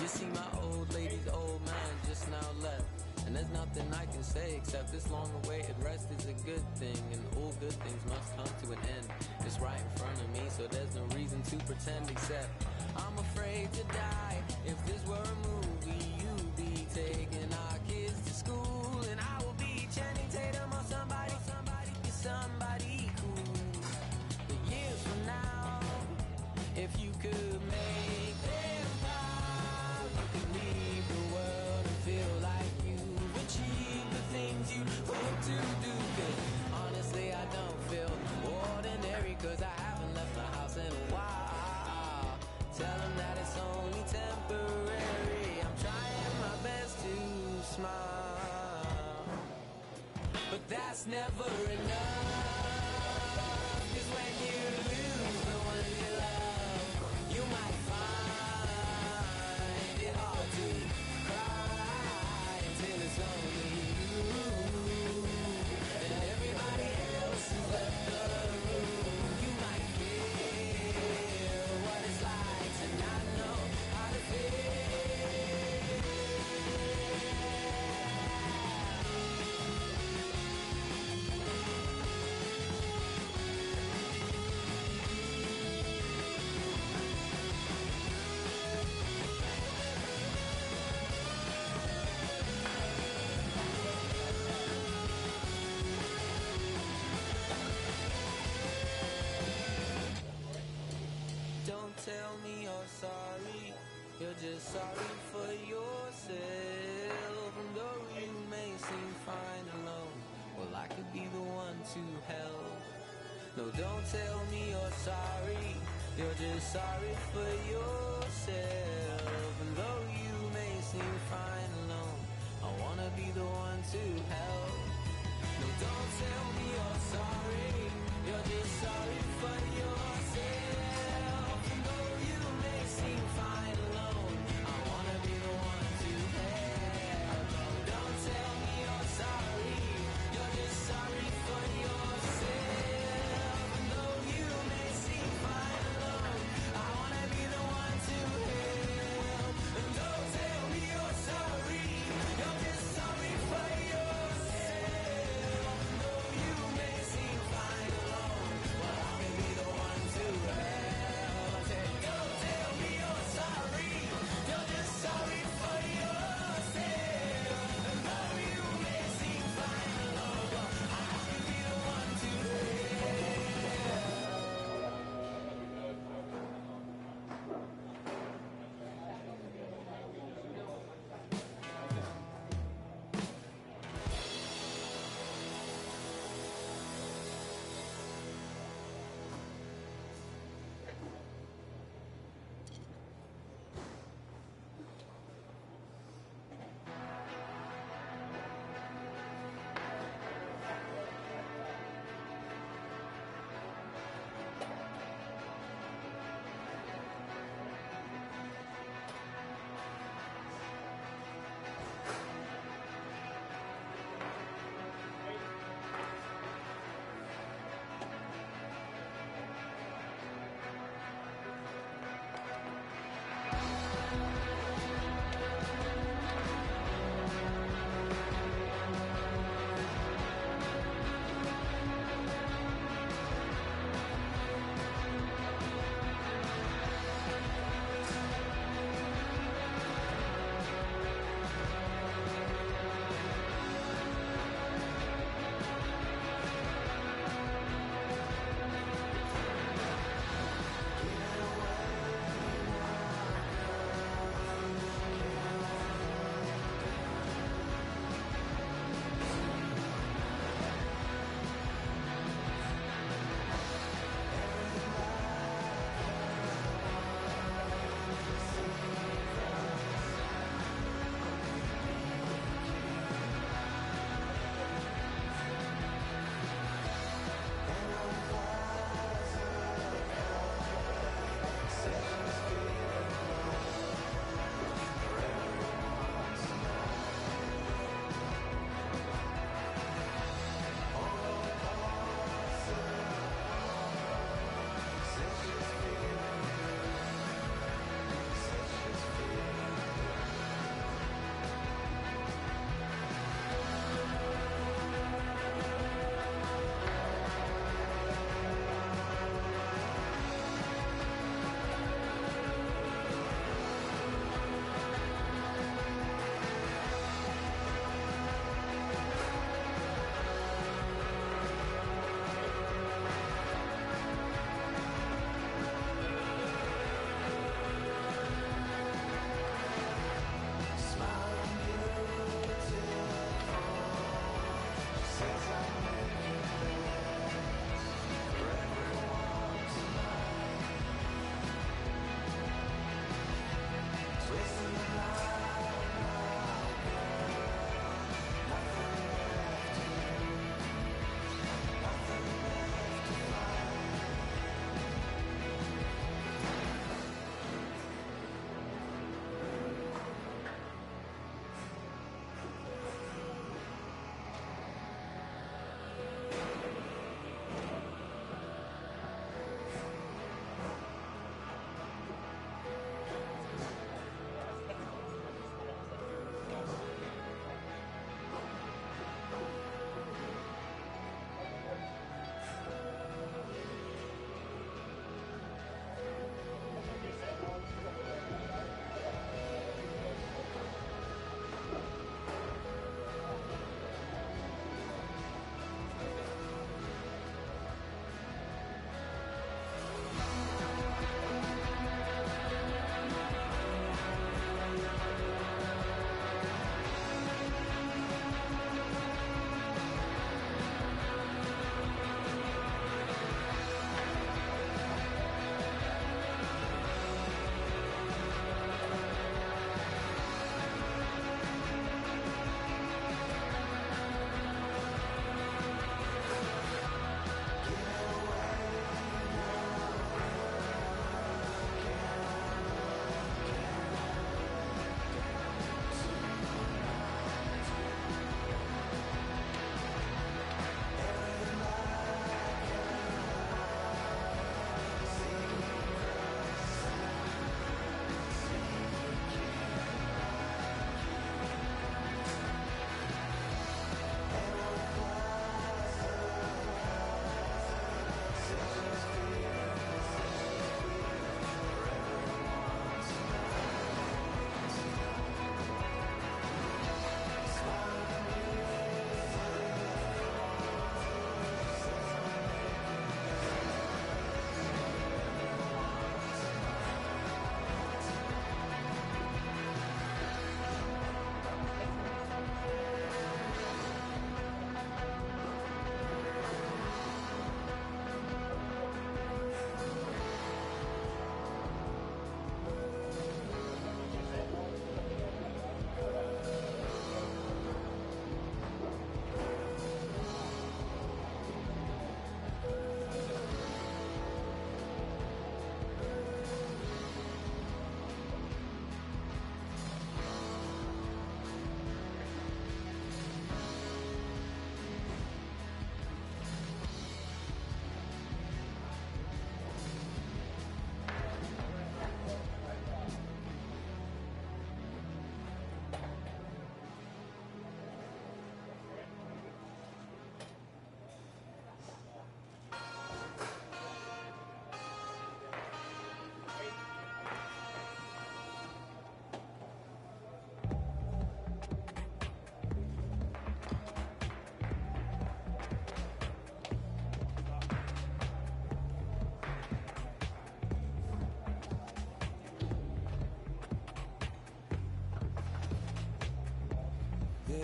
You see my old lady's old man just now left. And there's nothing I can say except this long-awaited rest is a good thing. And all good things must come to an end. It's right in front of me, so there's no reason to pretend except I'm afraid to die. If this were a movie, you'd be taking our kids to school, and I will be Channing Tatum or somebody cool. But years from now, if you could make them proud, you could leave the world and feel like you've achieved the things you hope to do. 'Cause honestly, I don't feel ordinary, 'cause I haven't left my house in a while. Tell them that it's only temporary. I'm trying my best to smile, but that's never enough. 'Cause when you lose the one you love, you might find it hard to cry until it's only you. And everybody else has left the room. You might feel what it's like to not know how to feel. Don't tell me you're sorry, you're just sorry for yourself. And though you may seem fine alone, well, I could be the one to help. No, don't tell me you're sorry, you're just sorry for yourself. And though you may seem fine alone, I wanna be the one to help. No, don't tell me you're sorry, you're just sorry for yourself. And though you may seem fine alone, I wanna be the one to help. No, don't tell me you're sorry, you're just sorry for yourself. And though you may seem fine alone, I wanna be the one to help. And don't tell me you're sorry, you're just sorry for yourself. And though you may seem fine alone, well, I may be the one to help.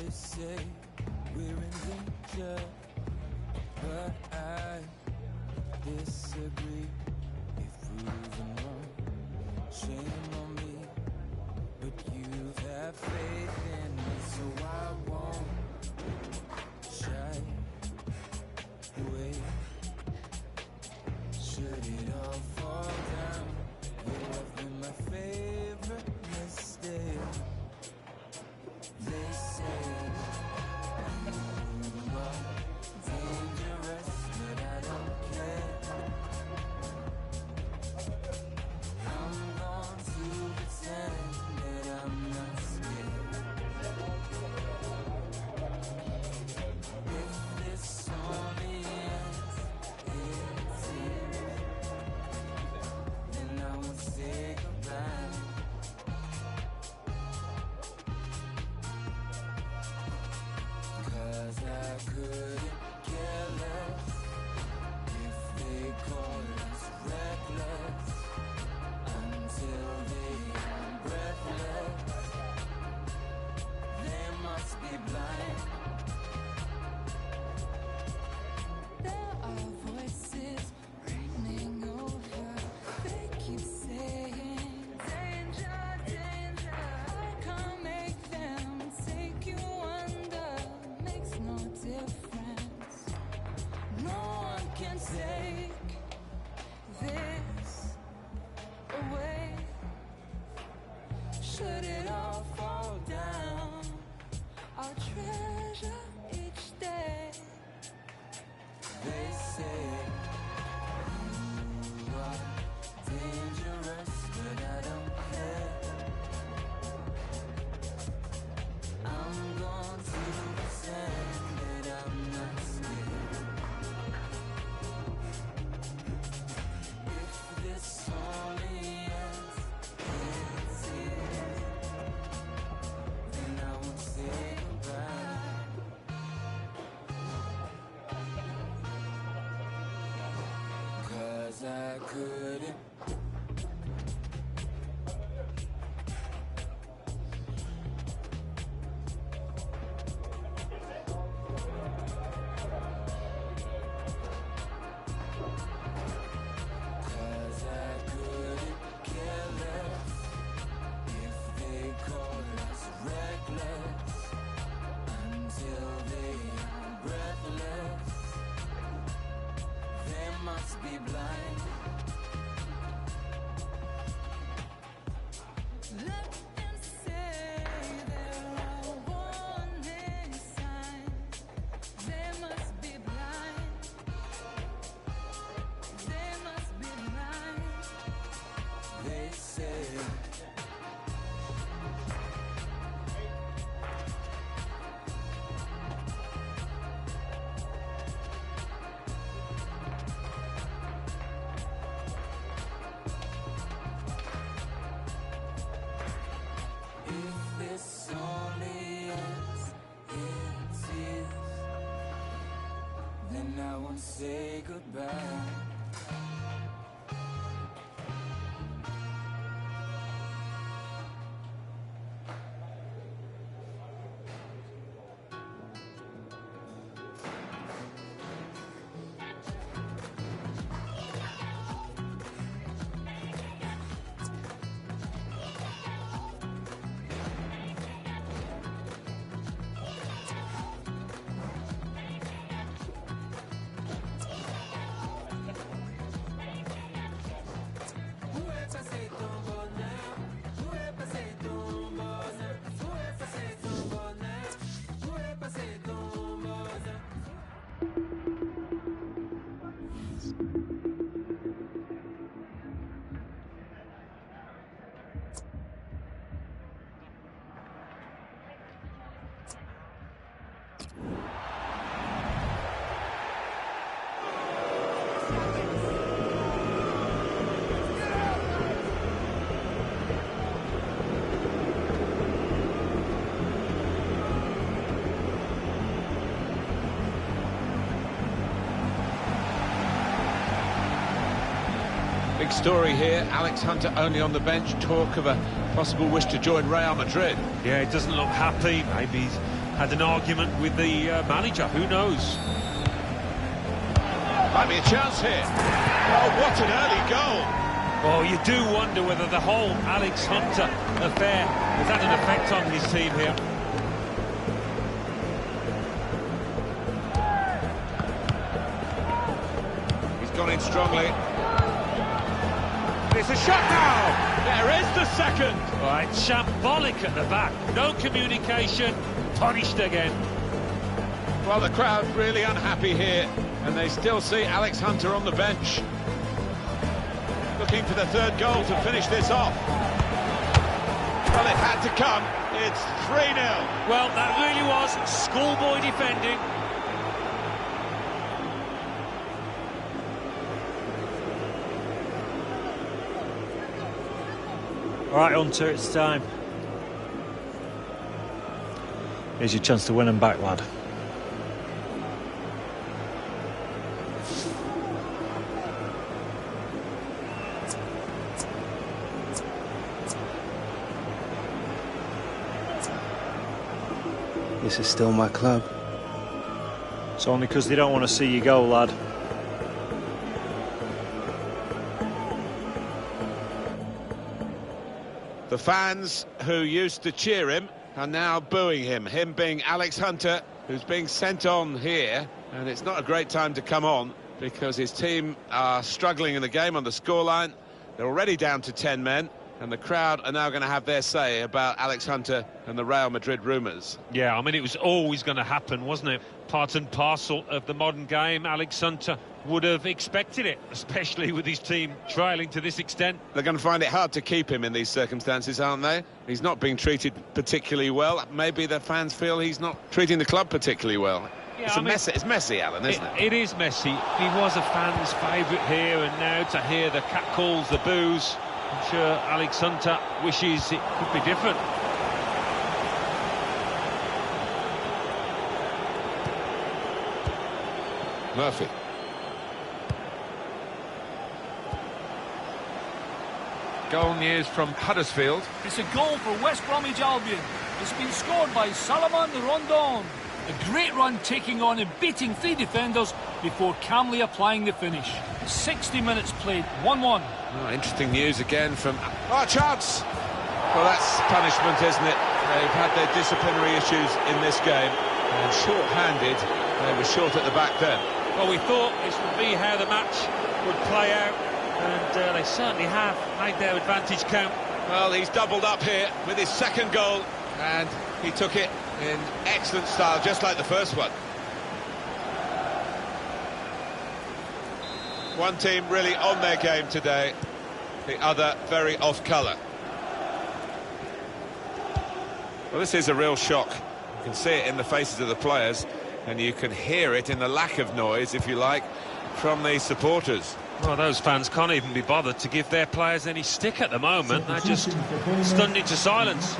They say we're in danger, but I disagree. If proven wrong, shame on me. But you have faith in me, so I won't shy away. Should it all fall down, your love been my favorite mistake. They say you are dangerous, but I don't care. I'm going to pretend that I'm not scared. If this only ends in tears, then I won't say goodbye. 'Cause I couldn't care less if they call us reckless until they are breathless. They must be blind. There are voices reigning over. They keep saying danger, danger. I can't make them take you under. Makes no difference. No one can take this away. Should it all fall down, I'll treasure each day. They say you are dangerous, but I don't care. I'm going to pretend that I'm not scared. If this only ends in tears, then I won't say goodbye. 'Cause I couldn't. Cause I couldn't care less if they call us reckless until they are breathless. They must be blind. Let them say there are warning signs. They must be blind. They must be blind. They say if this only ends in tears, then I won't say goodbye. Big story here. Alex Hunter only on the bench. Talk of a possible wish to join Real Madrid. Yeah, he doesn't look happy. Maybe had an argument with the manager. Who knows? Might be a chance here. Oh, what an early goal! Oh, you do wonder whether the whole Alex Hunter affair has had an effect on his team here. He's gone in strongly. It's a shot now! There is the second! Right, shambolic at the back. No communication, punished again. Well, the crowd really unhappy here, and they still see Alex Hunter on the bench. Looking for the third goal to finish this off. Well, it had to come. It's 3-0. Well, that really was schoolboy defending. All right, Hunter, it's time. Here's your chance to win them back, lad. This is still my club. It's only because they don't want to see you go, lad. The fans who used to cheer him are now booing him. Him being Alex Hunter, who's being sent on here. And it's not a great time to come on because his team are struggling in the game on the scoreline. They're already down to 10 men. And the crowd are now going to have their say about Alex Hunter and the Real Madrid rumours. Yeah, I mean, it was always going to happen, wasn't it? Part and parcel of the modern game. Alex Hunter would have expected it, especially with his team trailing to this extent. They're going to find it hard to keep him in these circumstances, aren't they? He's not being treated particularly well. Maybe the fans feel he's not treating the club particularly well. Yeah, It's messy, Alan, isn't it? It is messy. He was a fan's favourite here, and now to hear the catcalls, the boos, I'm sure Alex Hunter wishes it could be different. Murphy. Goal news from Huddersfield. It's a goal for West Bromwich Albion. It's been scored by Salomon Rondon. A great run taking on and beating 3 defenders before calmly applying the finish. 60 minutes played, 1-1. Oh, interesting news again from... Oh, chance! Well, that's punishment, isn't it? They've had their disciplinary issues in this game. And short-handed, they were short at the back then. Well, we thought this would be how the match would play out. And they certainly have made their advantage count. Well, he's doubled up here with his second goal. And he took it in excellent style, just like the first one. One team really on their game today, the other very off-colour. Well, this is a real shock. You can see it in the faces of the players, and you can hear it in the lack of noise, if you like, from the supporters. Well, those fans can't even be bothered to give their players any stick at the moment. They're just stunned into silence.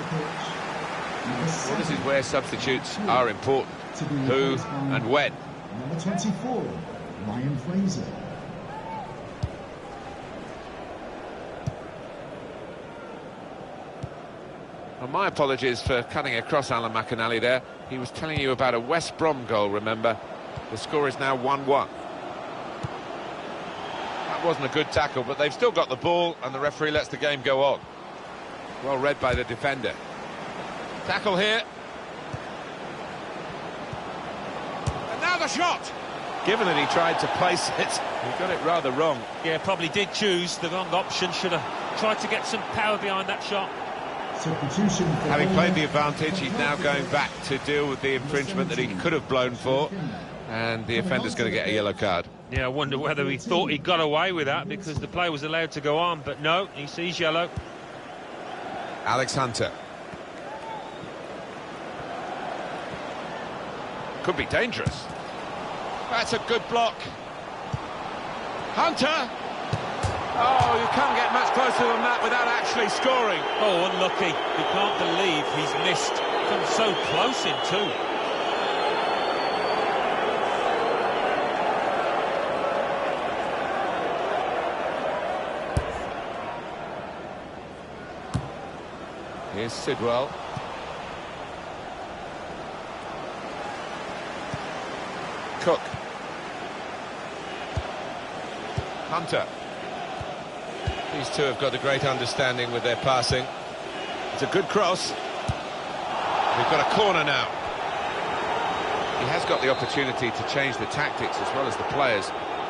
Well, this is where substitutes are important. Who and when. Number 24, Ryan Fraser. Well, my apologies for cutting across Alan McAnally there. He was telling you about a West Brom goal, remember. The score is now 1-1. That wasn't a good tackle, but they've still got the ball, and the referee lets the game go on. Well read by the defender. Tackle here. And now the shot! Given that he tried to place it, he got it rather wrong. Yeah, probably did choose the wrong option. Should have tried to get some power behind that shot. Substitution. Having played the advantage, he's now going back to deal with the infringement that he could have blown for. And the offender's going to get a yellow card. Yeah, I wonder whether he thought he got away with that because the play was allowed to go on. But no, he sees yellow. Alex Hunter. Could be dangerous. That's a good block. Hunter! Oh, you can't get much closer than that without actually scoring. Oh, unlucky. You can't believe he's missed. Come so close in too. Here's Sidwell. Cook. Hunter. These two have got a great understanding with their passing. It's a good cross. We've got a corner now. He has got the opportunity to change the tactics as well as the players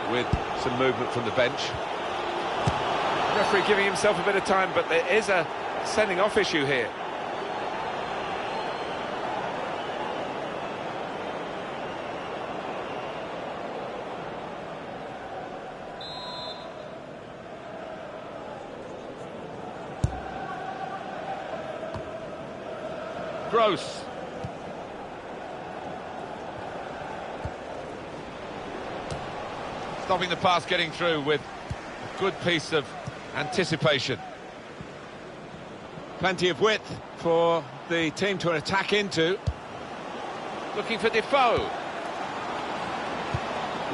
with some movement from the bench. The referee giving himself a bit of time, but there is a sending off issue here. Gross. Stopping the pass getting through with a good piece of anticipation. Plenty of width for the team to attack into. Looking for Defoe.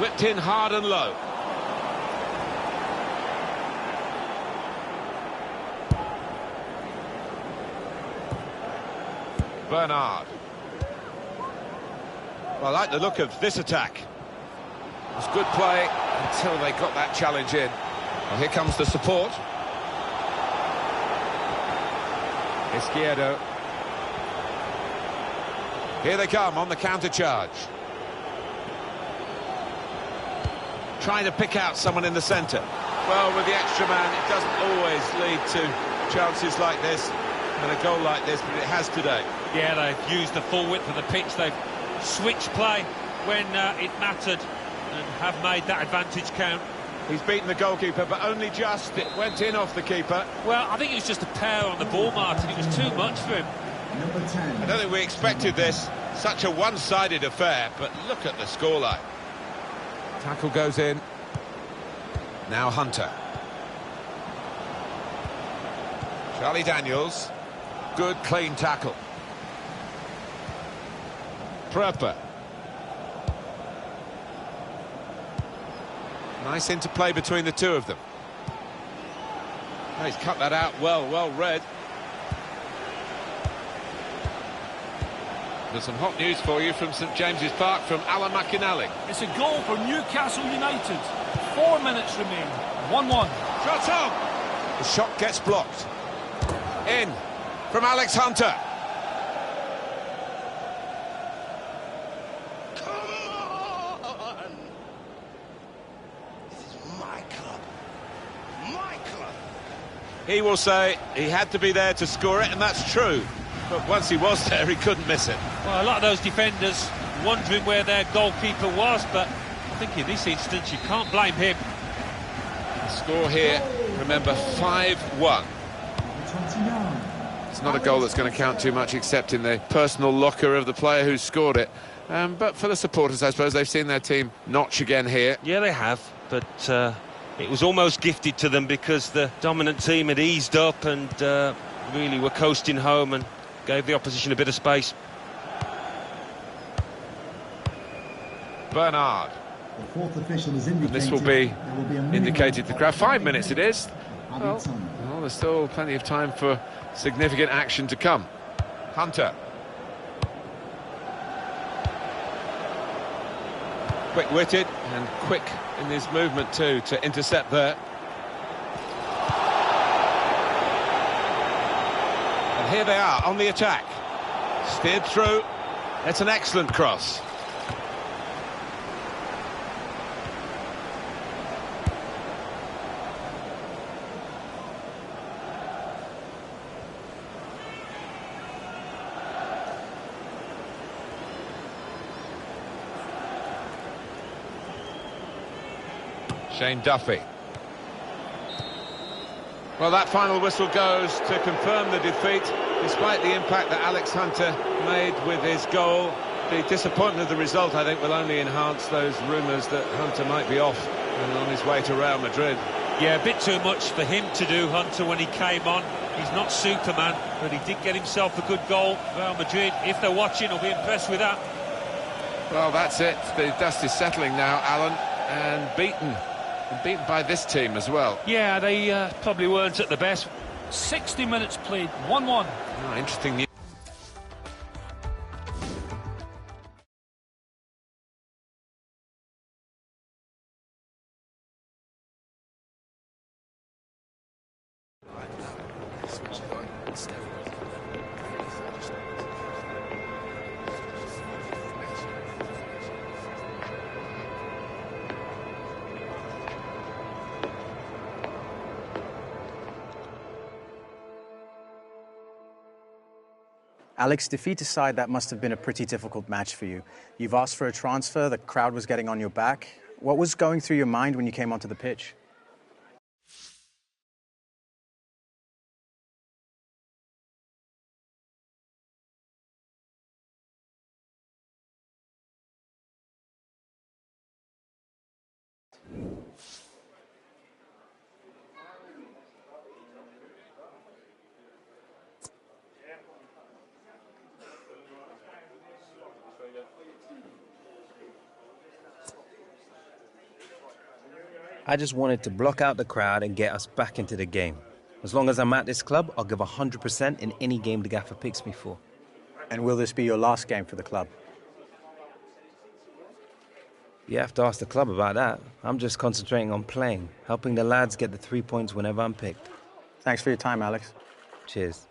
Whipped in hard and low. Bernard. Well, I like the look of this attack. It was good play until they got that challenge in. Well, here comes the support. Izquierdo. Here they come on the counter-charge. Trying to pick out someone in the centre. Well, with the extra man, it doesn't always lead to chances like this and a goal like this, but it has today. Yeah, they've used the full width of the pitch. They've switched play when it mattered and have made that advantage count. He's beaten the goalkeeper, but only just. It went in off the keeper. Well, I think it was just a pair on the ball, Martin. It was too much for him. I don't think we expected this. Such a one-sided affair, but look at the scoreline. Tackle goes in. Now Hunter. Charlie Daniels. Good, clean tackle. Pröper. Nice interplay between the two of them. Oh, he's cut that out well read. There's some hot news for you from St James's Park from Alan McInally. It's a goal for Newcastle United. 4 minutes remain. 1-1. Shot on! The shot gets blocked. In from Alex Hunter. He will say he had to be there to score it, and that's true. But once he was there, he couldn't miss it. Well, a lot of those defenders wondering where their goalkeeper was, but I think in this instance you can't blame him. The score here, remember, 5-1. It's not a goal that's going to count too much, except in the personal locker of the player who scored it. But for the supporters, I suppose, they've seen their team notch again here. Yeah, they have, but it was almost gifted to them because the dominant team had eased up and really were coasting home and gave the opposition a bit of space. Bernard. The fourth official has indicated this will be indicated to the crowd. 5 minutes it is. Well, there's still plenty of time for significant action to come. Hunter. Quick-witted and quick in his movement too to intercept there. And here they are on the attack. Steered through. It's an excellent cross. Shane Duffy. Well, that final whistle goes to confirm the defeat, despite the impact that Alex Hunter made with his goal. The disappointment of the result, I think, will only enhance those rumours that Hunter might be off and on his way to Real Madrid. Yeah, a bit too much for him to do, Hunter, when he came on. He's not Superman, but he did get himself a good goal. Real Madrid, if they're watching, will be impressed with that. Well, that's it. The dust is settling now, Alan, and beaten by this team as well. Yeah, they probably weren't at the best. 60 minutes played, 1-1. Oh, interesting news. Alex, defeat aside, that must have been a pretty difficult match for you. You've asked for a transfer, the crowd was getting on your back. What was going through your mind when you came onto the pitch? I just wanted to block out the crowd and get us back into the game. As long as I'm at this club, I'll give 100% in any game the gaffer picks me for. And will this be your last game for the club? You have to ask the club about that. I'm just concentrating on playing, helping the lads get the 3 points whenever I'm picked. Thanks for your time, Alex. Cheers.